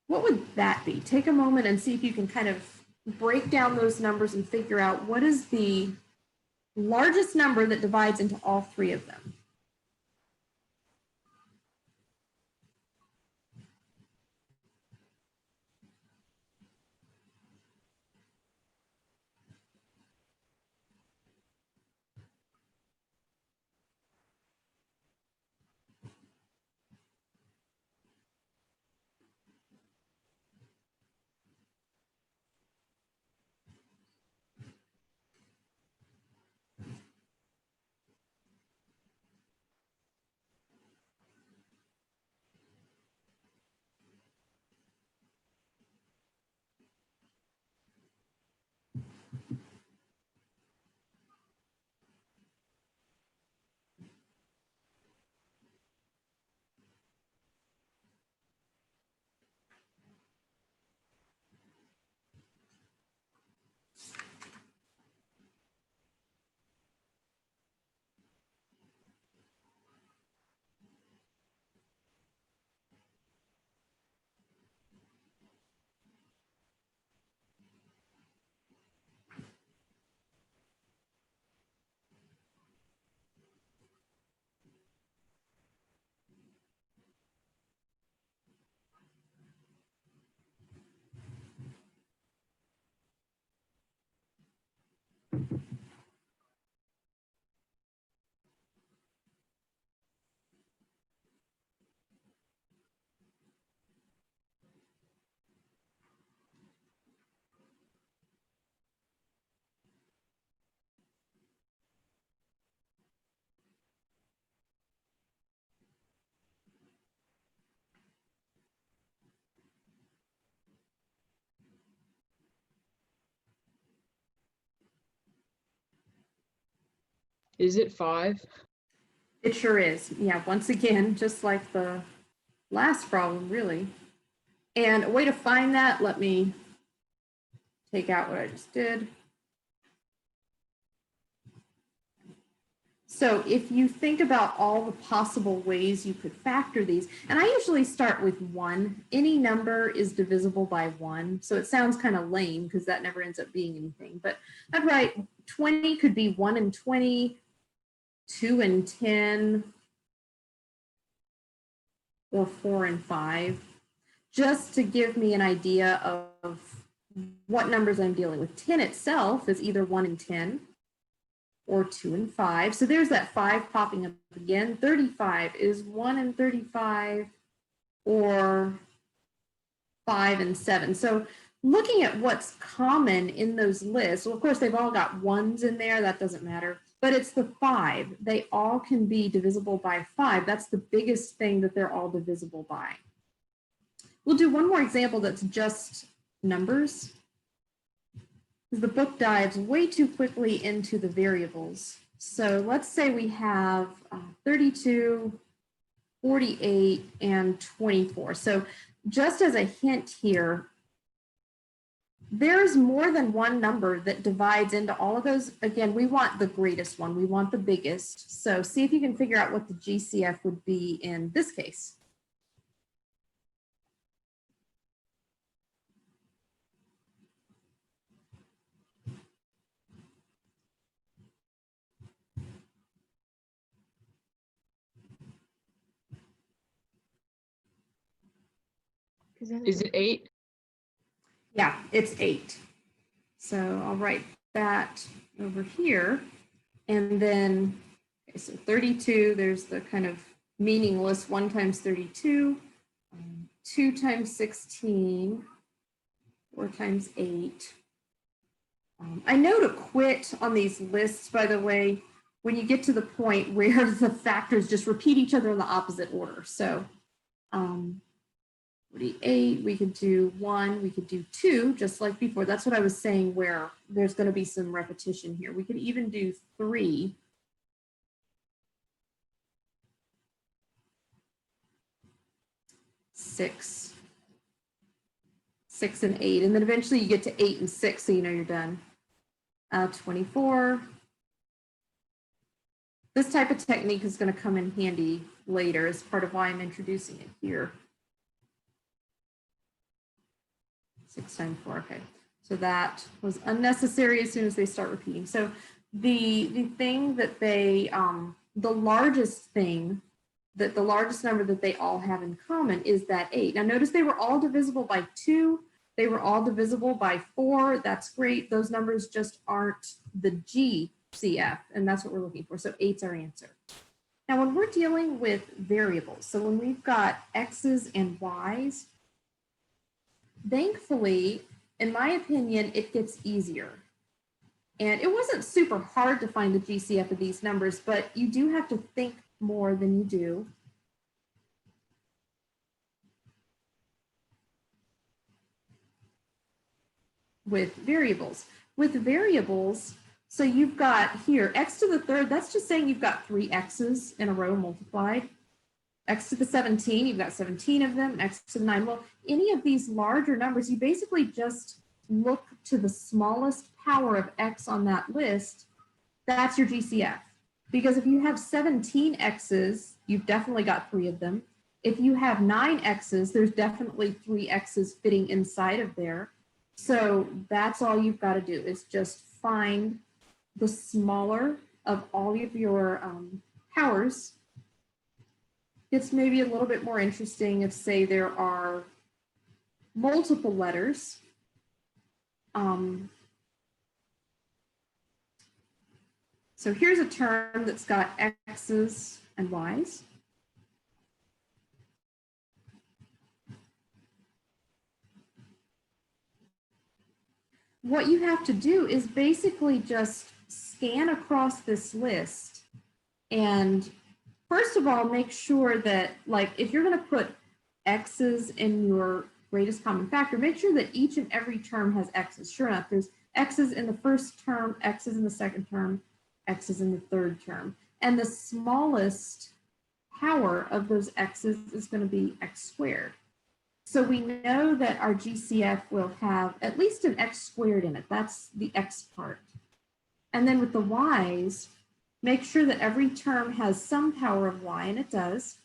What would that be? Take a moment and see if you can kind of break down those numbers and figure out what is the largest number that divides into all 3 of them. Is it 5? It sure is. Yeah, once again, just like the last problem, really. And a way to find that, let me take out what I just did. So if you think about all the possible ways you could factor these, and I usually start with 1. Any number is divisible by 1. So it sounds kind of lame because that never ends up being anything. But I'd write 20 could be 1 and 20, 2 and 10, or 4 and 5, just to give me an idea of what numbers I'm dealing with. 10 itself is either 1 and 10 or 2 and 5. So there's that 5 popping up again. 35 is 1 and 35 or 5 and 7. So looking at what's common in those lists, well, of course, they've all got 1s in there. That doesn't matter. But it's the 5. They all can be divisible by 5. That's the biggest thing that they're all divisible by. We'll do one more example that's just numbers. The book dives way too quickly into the variables. So let's say we have 32, 48, and 24. So just as a hint here, there's more than one number that divides into all of those. Again, we want the greatest one. We want the biggest. So see if you can figure out what the GCF would be in this case. Is it 8? Yeah, it's 8. So I'll write that over here. And then, okay, so 32, there's the kind of meaningless 1 times 32, 2 times 16, 4 times 8. I know to quit on these lists, by the way, when you get to the point where the factors just repeat each other in the opposite order. So 48, we could do 1, we could do 2, just like before. That's what I was saying, where there's going to be some repetition here. We could even do 3. Six and 8, and then eventually you get to 8 and 6, so you know you're done. 24. This type of technique is going to come in handy later as part of why I'm introducing it here. 6 times 4, okay. So that was unnecessary as soon as they start repeating. So the thing that they, the largest thing, that the largest number that they all have in common is that 8. Now notice they were all divisible by 2. They were all divisible by 4. That's great. Those numbers just aren't the GCF, and that's what we're looking for. So 8's our answer. Now when we're dealing with variables, so when we've got X's and Y's, thankfully, in my opinion, it gets easier. And it wasn't super hard to find the GCF of these numbers, but you do have to think more than you do. With variables. With variables, so you've got here, x to the third, that's just saying you've got 3 x's in a row multiplied. X to the 17, you've got 17 of them, x to the 9. Well, any of these larger numbers, you basically just look to the smallest power of x on that list. That's your GCF. Because if you have 17 x's, you've definitely got 3 of them. If you have 9 x's, there's definitely 3 x's fitting inside of there. So that's all you've got to do is just find the smaller of all of your powers. It's maybe a little bit more interesting if, say, there are multiple letters. So here's a term that's got X's and Y's. What you have to do is basically just scan across this list and first of all, make sure that, like, if you're going to put X's in your greatest common factor, make sure that each and every term has X's. Sure enough, there's X's in the first term, X's in the second term, x's in the third term. And the smallest power of those x's is going to be x squared. So we know that our GCF will have at least an x squared in it. That's the x part. And then with the y's, make sure that every term has some power of y, and it does.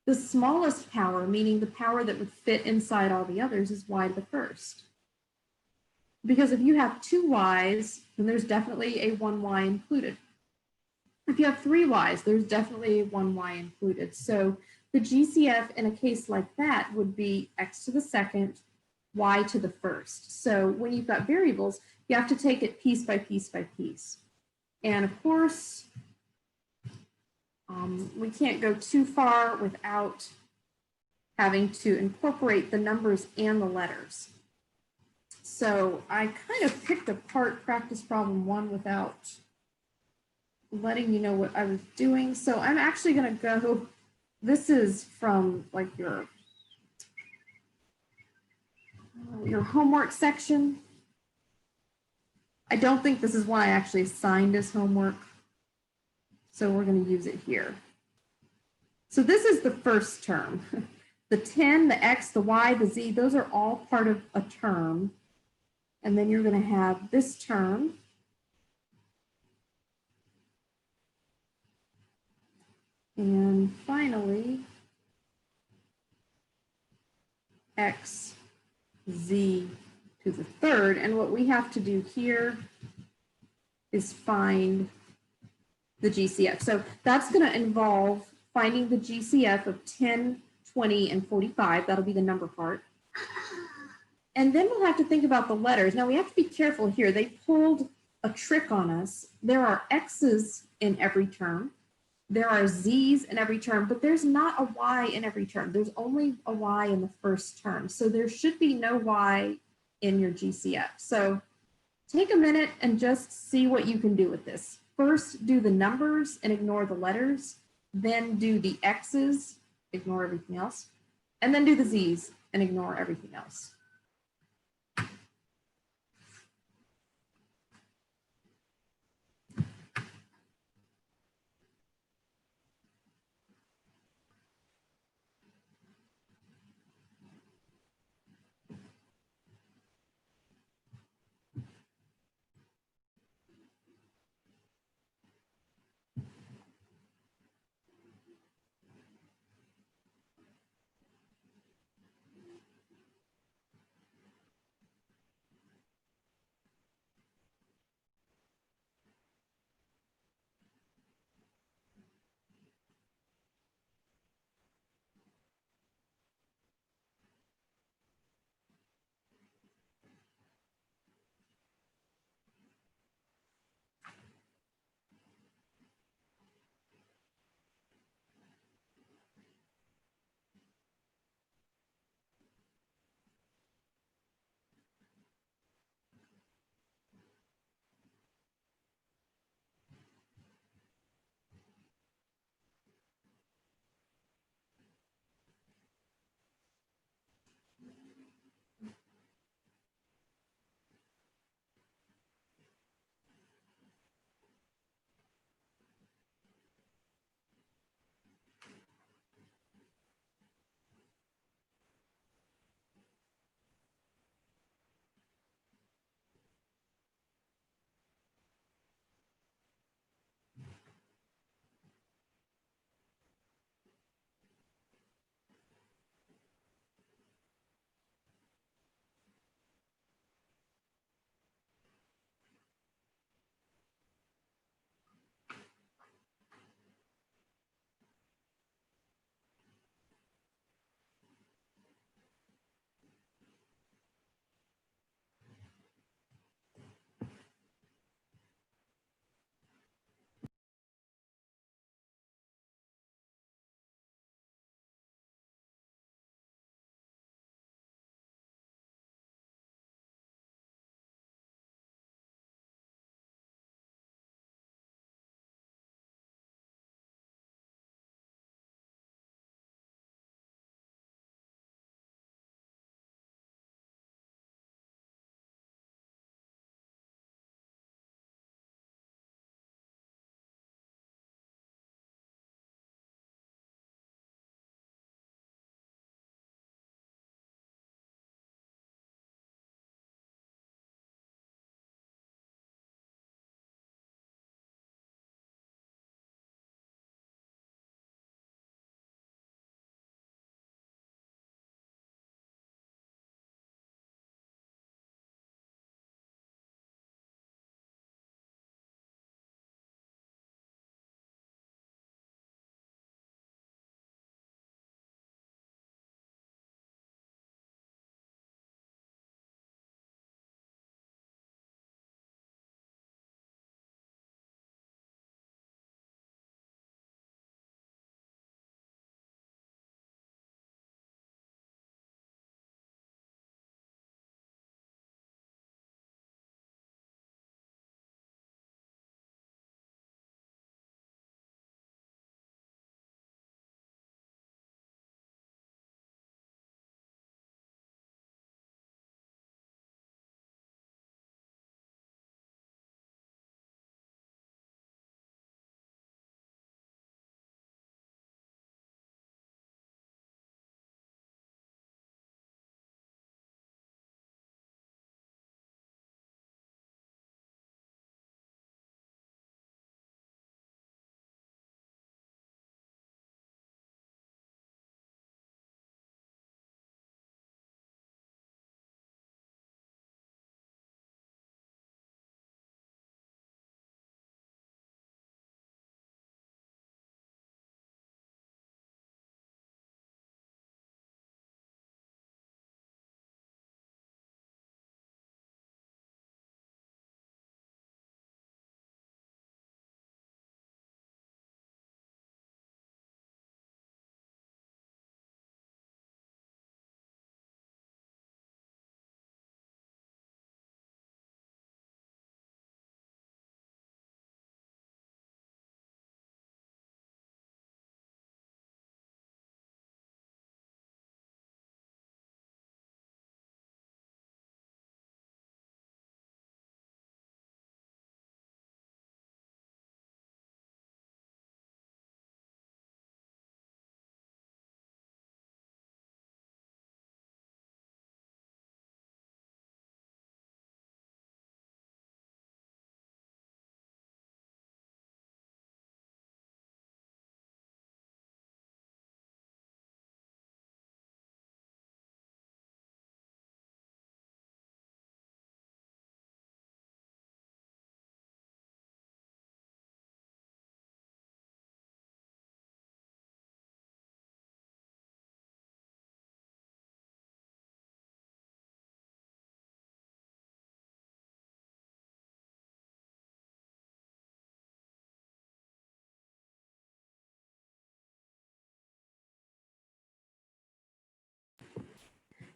The smallest power, meaning the power that would fit inside all the others, is y to the first. Because if you have 2 y's, then there's definitely a 1y included. If you have 3 y's, there's definitely a 1y included. So the GCF in a case like that would be x to the second, y to the first. So when you've got variables, you have to take it piece by piece by piece. And of course, we can't go too far without having to incorporate the numbers and the letters. So I kind of picked apart practice problem 1 without letting you know what I was doing. So I'm actually going to go, this is from like your homework section. I don't think this is one I actually assigned as homework. So we're going to use it here. So this is the first term. The 10, the x, the y, the z, those are all part of a term. And then you're going to have this term. And finally, x, z to the third. And what we have to do here is find the GCF. So that's going to involve finding the GCF of 10, 20, and 45. That'll be the number part. And then we'll have to think about the letters. Now we have to be careful here. They pulled a trick on us. There are X's in every term. There are Z's in every term, but there's not a Y in every term. There's only a Y in the first term. So there should be no Y in your GCF. So take a minute and just see what you can do with this. First, do the numbers and ignore the letters. Then do the X's, ignore everything else. And then do the Z's and ignore everything else.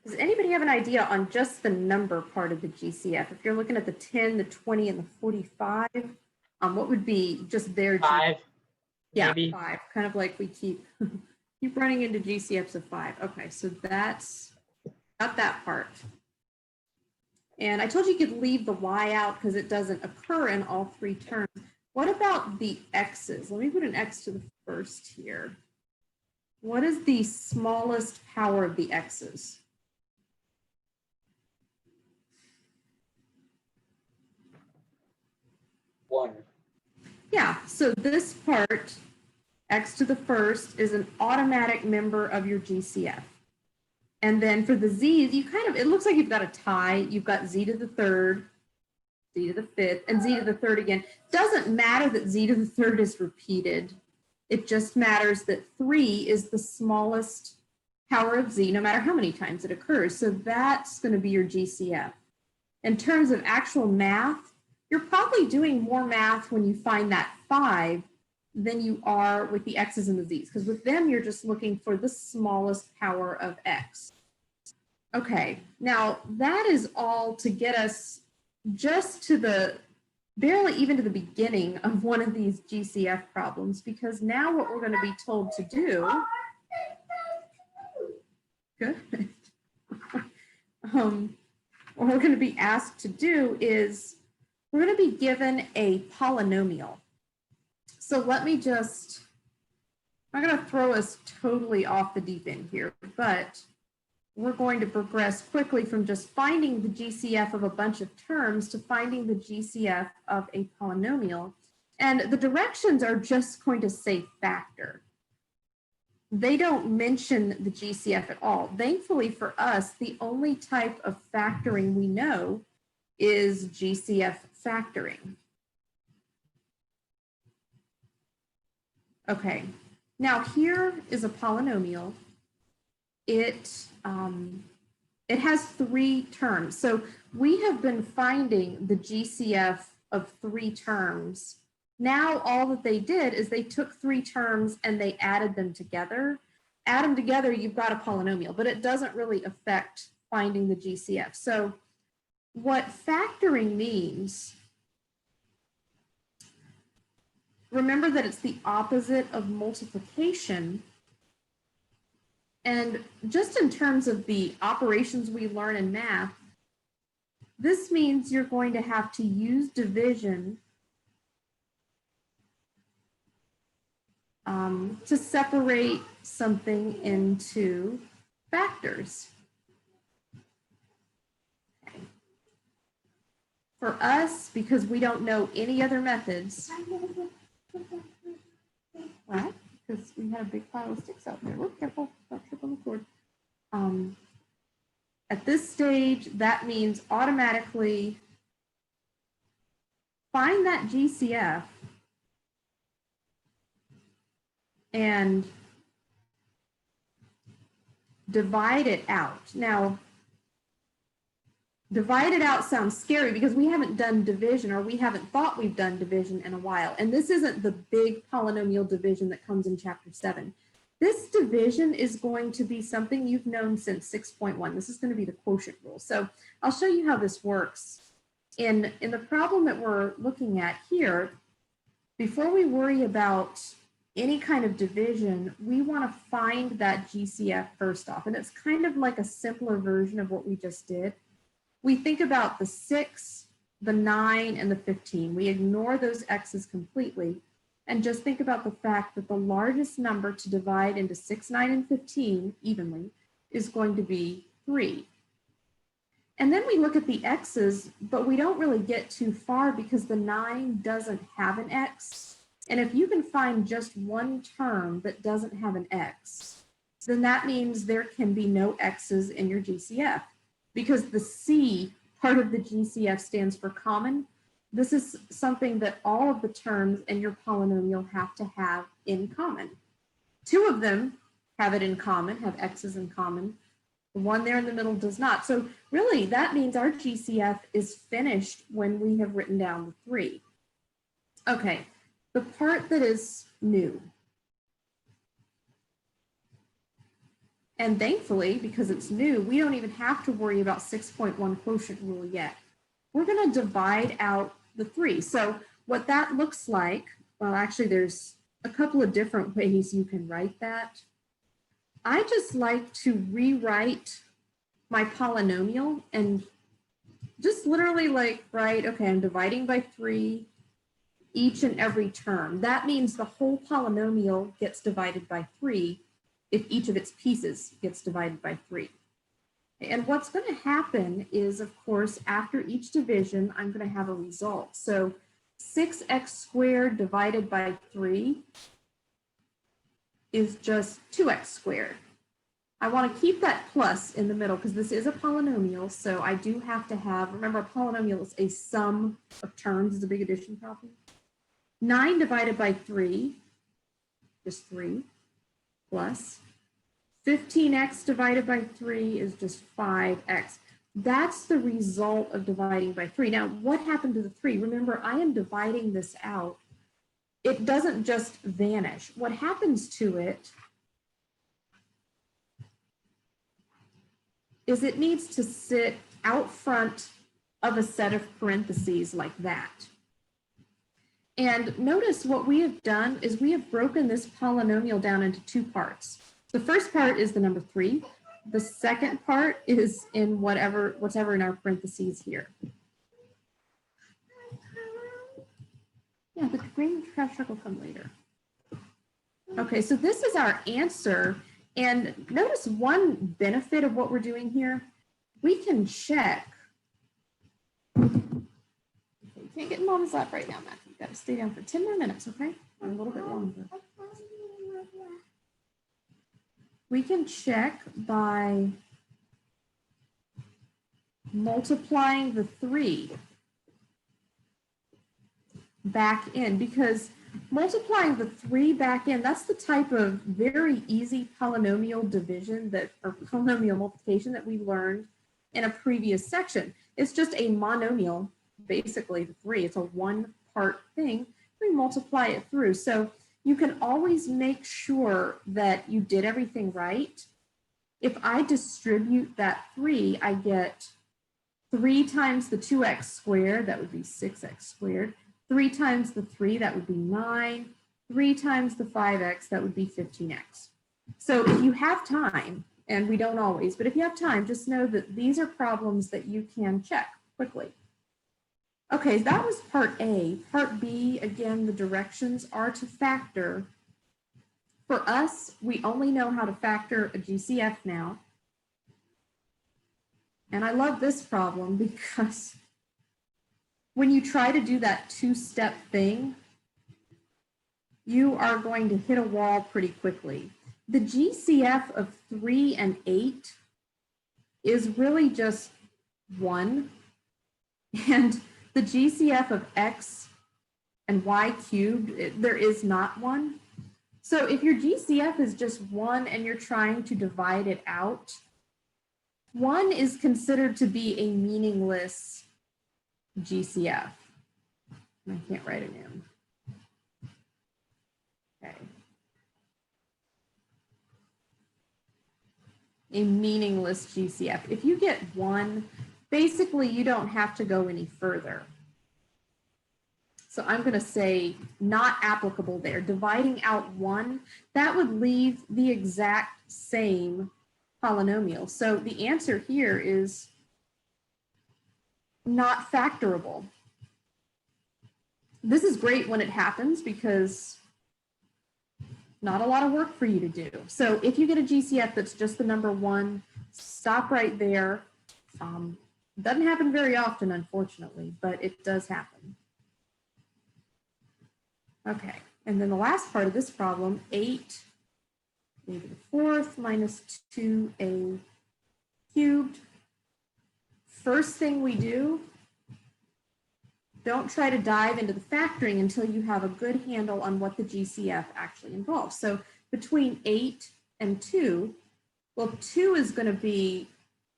Does anybody have an idea on just the number part of the GCF? If you're looking at the 10, the 20, and the 45, what would be just their 5, Yeah, maybe. 5. Kind of like we keep keep running into GCFs of 5. Okay, so that's got that part. And I told you could leave the y out because it doesn't occur in all 3 terms. What about the x's? Let me put an x to the first here. What is the smallest power of the x's? 1. Yeah, so this part, x to the first, is an automatic member of your GCF. And then for the z's, you kind of, it looks like you've got a tie. You've got z to the third, z to the fifth, and z to the third again. Doesn't matter that z to the third is repeated. It just matters that 3 is the smallest power of z, no matter how many times it occurs. So that's going to be your GCF. In terms of actual math, you're probably doing more math when you find that 5 than you are with the x's and the z's, because with them, you're just looking for the smallest power of x. Okay, now that is all to get us just to the, barely even to the beginning of one of these GCF problems, because now what we're going to be told to do, good, what we're going to be asked to do is we're going to be given a polynomial. So let me just, I'm going to throw us totally off the deep end here, but we're going to progress quickly from just finding the GCF of a bunch of terms to finding the GCF of a polynomial. And the directions are just going to say factor. They don't mention the GCF at all. Thankfully for us, the only type of factoring we know is GCF factoring. Okay, now here is a polynomial. It has 3 terms. So we have been finding the GCF of 3 terms. Now all that they did is they took 3 terms and they added them together. Add them together, you've got a polynomial, but it doesn't really affect finding the GCF. So what factoring means, remember that it's the opposite of multiplication. And just in terms of the operations we learn in math, this means you're going to have to use division to separate something into factors. Okay. For us, because we don't know any other methods, what? Because we had a big pile of sticks out there. Look, careful, don't trip on the cord. At this stage, that means automatically find that GCF and divide it out. Now, divide it out sounds scary because we haven't done division, or we haven't thought we've done division in a while. And this isn't the big polynomial division that comes in chapter 7. This division is going to be something you've known since 6.1. This is going to be the quotient rule. So I'll show you how this works. In the problem that we're looking at here, before we worry about any kind of division, we want to find that GCF first off. And it's kind of like a simpler version of what we just did. We think about the 6, the 9, and the 15. We ignore those x's completely and just think about the fact that the largest number to divide into 6, 9, and 15 evenly is going to be 3. And then we look at the x's, but we don't really get too far because the 9 doesn't have an x. And if you can find just one term that doesn't have an x, then that means there can be no x's in your GCF, because the C part of the GCF stands for common. This is something that all of the terms in your polynomial have to have in common. 2 of them have it in common, have x's in common. The one there in the middle does not. So really, that means our GCF is finished when we have written down the 3. Okay, the part that is new. And thankfully, because it's new, we don't even have to worry about 6.1 quotient rule yet. We're going to divide out the 3. So what that looks like, well, actually, there's a couple of different ways you can write that. I just like to rewrite my polynomial and just literally like write, okay, I'm dividing by 3 each and every term. That means the whole polynomial gets divided by 3 if each of its pieces gets divided by 3. And what's going to happen is, of course, after each division, I'm going to have a result. So 6x squared divided by 3 is just 2x squared. I want to keep that plus in the middle because this is a polynomial, so I do have to have, remember, a polynomial is a sum of terms, is a big addition problem. 9 divided by 3, just 3, plus 15x divided by 3 is just 5x. That's the result of dividing by 3. Now, what happened to the 3? Remember, I am dividing this out. It doesn't just vanish. What happens to it is it needs to sit out front of a set of parentheses like that. And notice what we have done is we have broken this polynomial down into 2 parts. The first part is the number 3. The second part is in what's in our parentheses here. Yeah, the green trash truck will come later. Okay, so this is our answer. And notice one benefit of what we're doing here. We can check. Okay, you can't get in Mama's lap right now, Matthew. You got to stay down for 10 more minutes, okay? Or a little bit longer. We can check by multiplying the 3 back in, because multiplying the 3 back in, that's the type of very easy polynomial division or polynomial multiplication that we learned in a previous section. It's just a monomial, basically the 3. It's a 1-part thing. We multiply it through. So you can always make sure that you did everything right. If I distribute that 3, I get 3 times the 2x squared, that would be 6x squared. 3 times the 3, that would be 9. 3 times the 5x, that would be 15x. So if you have time, and we don't always, but if you have time, just know that these are problems that you can check quickly. Okay, that was part A. Part B, again, the directions are to factor. For us, we only know how to factor a GCF now. And I love this problem because when you try to do that 2-step thing, you are going to hit a wall pretty quickly. The GCF of 3 and 8 is really just 1. And the GCF of x and y cubed, there is not 1. So if your GCF is just 1 and you're trying to divide it out, 1 is considered to be a meaningless GCF. I can't write it in. Okay. A meaningless GCF. If you get 1, basically you don't have to go any further. So I'm going to say not applicable there. Dividing out 1, that would leave the exact same polynomial. So the answer here is not factorable. This is great when it happens because not a lot of work for you to do. So if you get a GCF that's just the number 1, stop right there. Doesn't happen very often, unfortunately, but it does happen. Okay, and then the last part of this problem, 8 to the 4th minus 2a cubed. First thing we do, don't try to dive into the factoring until you have a good handle on what the GCF actually involves. So between 8 and 2, well, 2 is going to be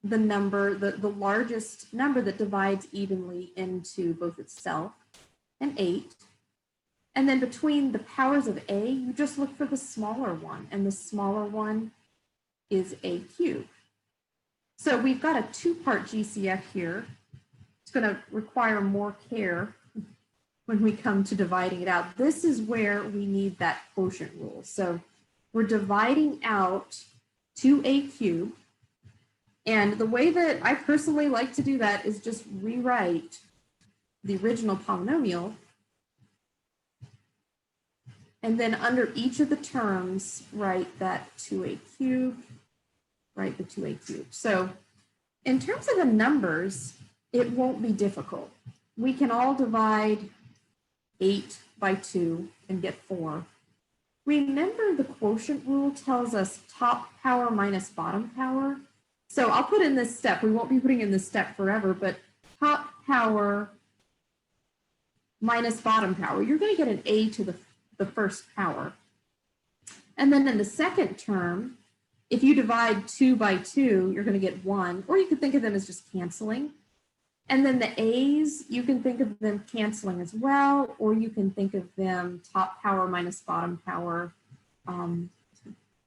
the number, the largest number that divides evenly into both itself and 8. And then between the powers of a, you just look for the smaller one, and the smaller one is a cube. So we've got a two-part GCF here. It's going to require more care when we come to dividing it out. This is where we need that quotient rule. So we're dividing out 2a cubed. And the way that I personally like to do that is just rewrite the original polynomial. And then under each of the terms, write that 2a cubed, write the 2a cubed. So in terms of the numbers, it won't be difficult. We can all divide 8 by 2 and get 4. Remember, the quotient rule tells us top power minus bottom power. So I'll put in this step. We won't be putting in this step forever, but top power minus bottom power. You're going to get an a to the first power. And then in the second term, if you divide 2 by 2, you're going to get 1, or you could think of them as just canceling. And then the a's, you can think of them canceling as well, or you can think of them top power minus bottom power.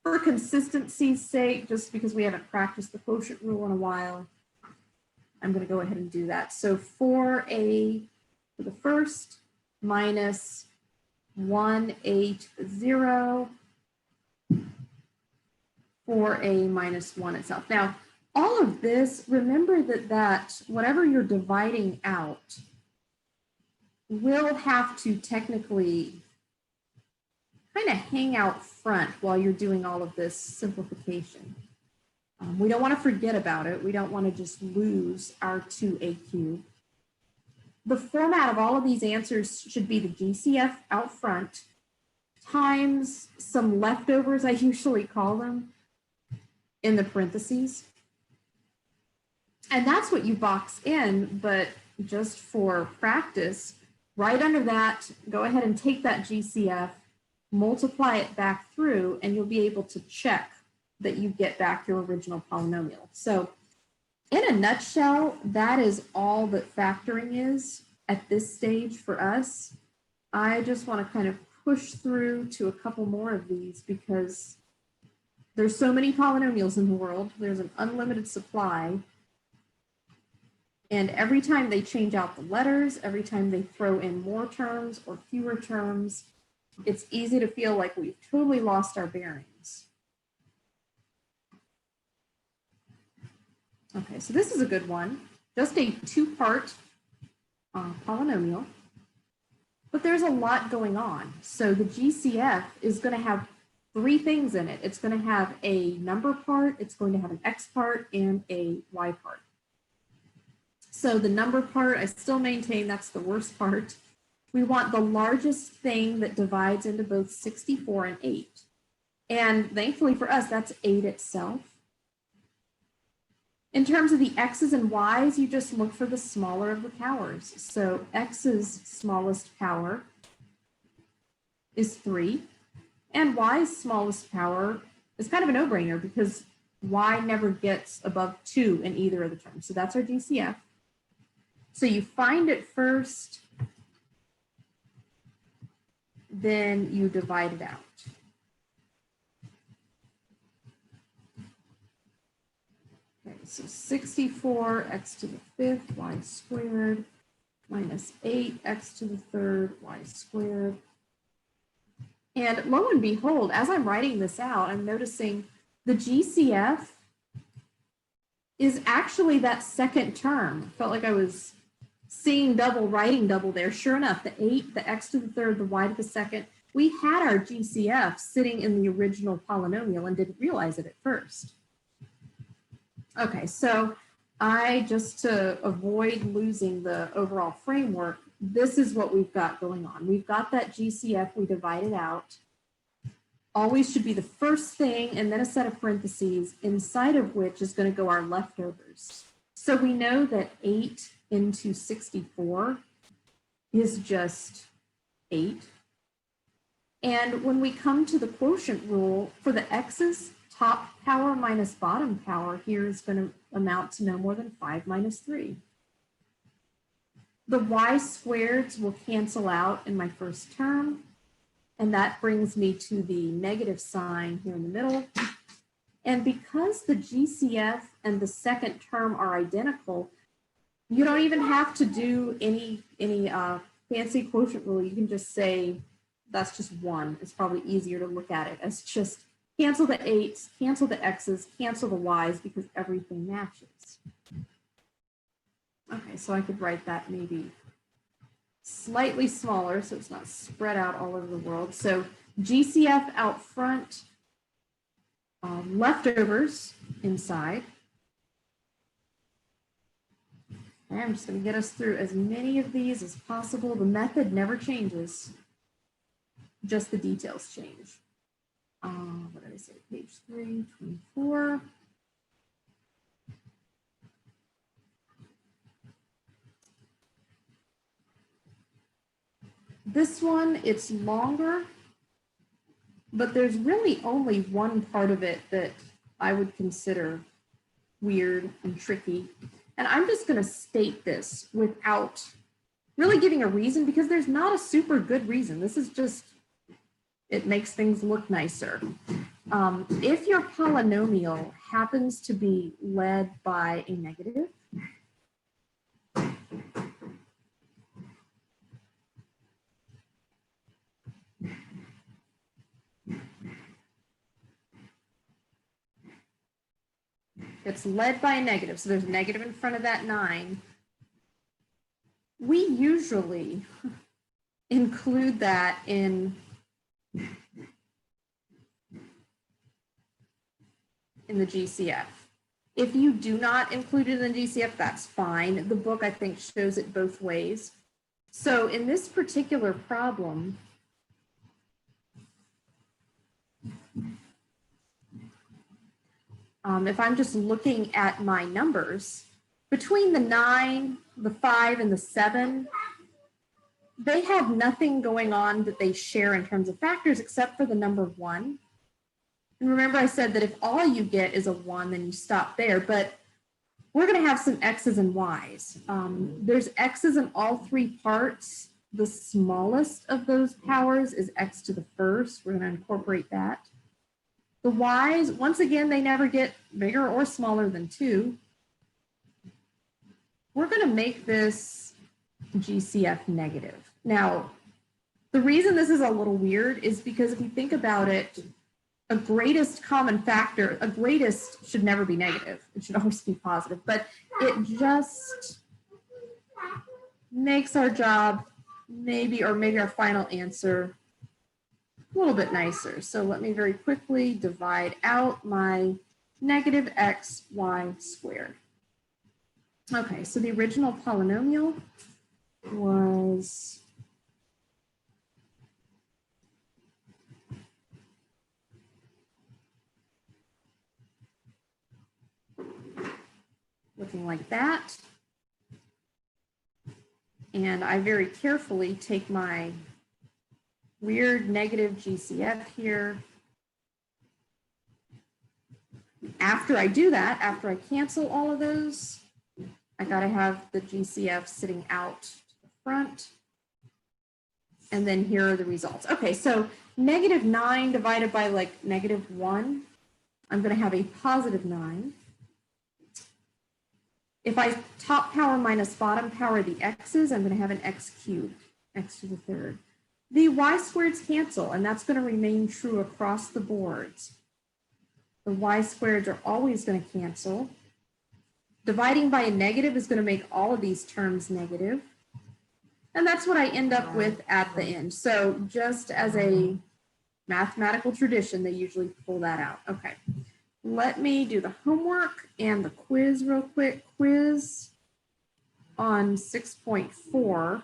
For consistency's sake, just because we haven't practiced the quotient rule in a while, I'm going to go ahead and do that. So 4a for the first minus 1a to the 0, 4a minus 1 itself. Now, all of this, remember that whatever you're dividing out will have to technically kind of hang out front while you're doing all of this simplification. We don't want to forget about it. We don't want to just lose our 2a cubed. The format of all of these answers should be the GCF out front times some leftovers, I usually call them, in the parentheses. And that's what you box in, but just for practice, right under that, go ahead and take that GCF, multiply it back through, and you'll be able to check that you get back your original polynomial. So in a nutshell, that is all that factoring is at this stage for us. I just want to kind of push through to a couple more of these because there's so many polynomials in the world. There's an unlimited supply. And every time they change out the letters, every time they throw in more terms or fewer terms, it's easy to feel like we've totally lost our bearings. Okay, so this is a good one. Just a two-part polynomial, but there's a lot going on. So the GCF is going to have three things in it. It's going to have a number part, it's going to have an X part, and a Y part. So the number part, I still maintain that's the worst part. We want the largest thing that divides into both 64 and 8. And thankfully for us, that's 8 itself. In terms of the X's and Y's, you just look for the smaller of the powers. So X's smallest power is 3, and Y's smallest power is kind of a no-brainer because Y never gets above 2 in either of the terms. So that's our GCF. So you find it first, then you divide it out. Okay, so 64 x to the 5th y squared minus 8 x to the 3rd y squared. And lo and behold, as I'm writing this out, I'm noticing the GCF is actually that second term. Felt like I was seeing double, writing double there. Sure enough, the 8, the x to the 3rd, the y to the 2nd, we had our GCF sitting in the original polynomial and didn't realize it at first. Okay, so just to avoid losing the overall framework, this is what we've got going on. We've got that GCF, we divided out. Always should be the first thing and then a set of parentheses inside of which is going to go our leftovers. So we know that 8 into 64 is just 8. And when we come to the quotient rule for the x's, top power minus bottom power here is going to amount to no more than 5 minus 3. The y squareds will cancel out in my first term, and that brings me to the negative sign here in the middle. And because the GCF and the second term are identical, you don't even have to do any fancy quotient rule. You can just say that's just 1. It's probably easier to look at it as just cancel the 8s, cancel the x's, cancel the y's because everything matches. Okay, so I could write that maybe slightly smaller so it's not spread out all over the world. So GCF out front, leftovers inside. And I'm just going to get us through as many of these as possible. The method never changes, just the details change. What did I say? Page 324. This one, it's longer, but there's really only one part of it that I would consider weird and tricky. And I'm just going to state this without really giving a reason because there's not a super good reason. This is just, it makes things look nicer. If your polynomial happens to be led by a negative, it's led by a negative, so there's a negative in front of that 9. We usually include that in the GCF. If you do not include it in the GCF, that's fine. The book, I think, shows it both ways. So in this particular problem, if I'm just looking at my numbers, between the 9, the 5, and the 7, they have nothing going on that they share in terms of factors except for the number 1. And remember I said that if all you get is a 1, then you stop there, but we're going to have some x's and y's. There's x's in all 3 parts. The smallest of those powers is x to the first. We're going to incorporate that. The y's, once again, they never get bigger or smaller than 2. We're going to make this GCF negative. Now, the reason this is a little weird is because if you think about it, a greatest common factor, a greatest should never be negative. It should always be positive, but it just makes our job maybe our final answer a little bit nicer. So let me very quickly divide out my negative x y squared. Okay, so the original polynomial was looking like that. And I very carefully take my weird negative GCF here. After I do that, after I cancel all of those, I gotta have the GCF sitting out to the front. And then here are the results. Okay, so negative 9 divided by like negative 1, I'm gonna have a positive 9. If I top power minus bottom power the x's, I'm gonna have an x cubed, x to the 3rd. The y squareds cancel, and that's gonna remain true across the boards. The y squareds are always gonna cancel. Dividing by a negative is gonna make all of these terms negative. And that's what I end up with at the end. So just as a mathematical tradition, they usually pull that out. Okay, let me do the homework and the quiz real quick. Quiz on 6.4,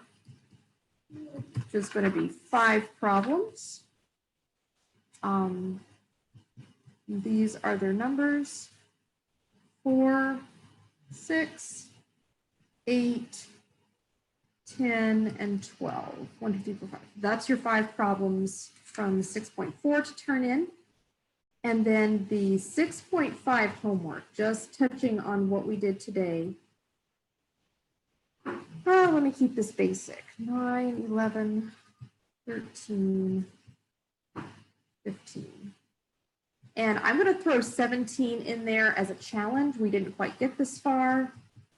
which is going to be 5 problems. These are their numbers: 4, 6, 8, 10, and 12. 1, 2, 3, 4, 5. That's your 5 problems from 6.4 to turn in. And then the 6.5 homework, just touching on what we did today. Let me keep this basic. 9, 11, 13, 15. And I'm going to throw 17 in there as a challenge. We didn't quite get this far.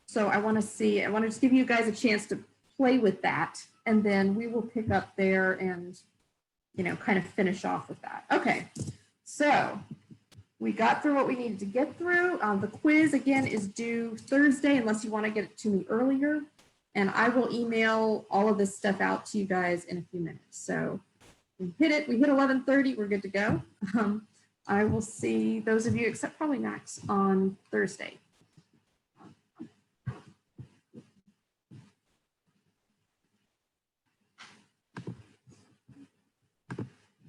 So I want to just give you guys a chance to play with that. And then we will pick up there and, kind of finish off with that. Okay. So we got through what we needed to get through. The quiz, again, is due Thursday, unless you want to get it to me earlier. And I will email all of this stuff out to you guys in a few minutes. So we hit 11:30, we're good to go. I will see those of you, except probably Max, on Thursday.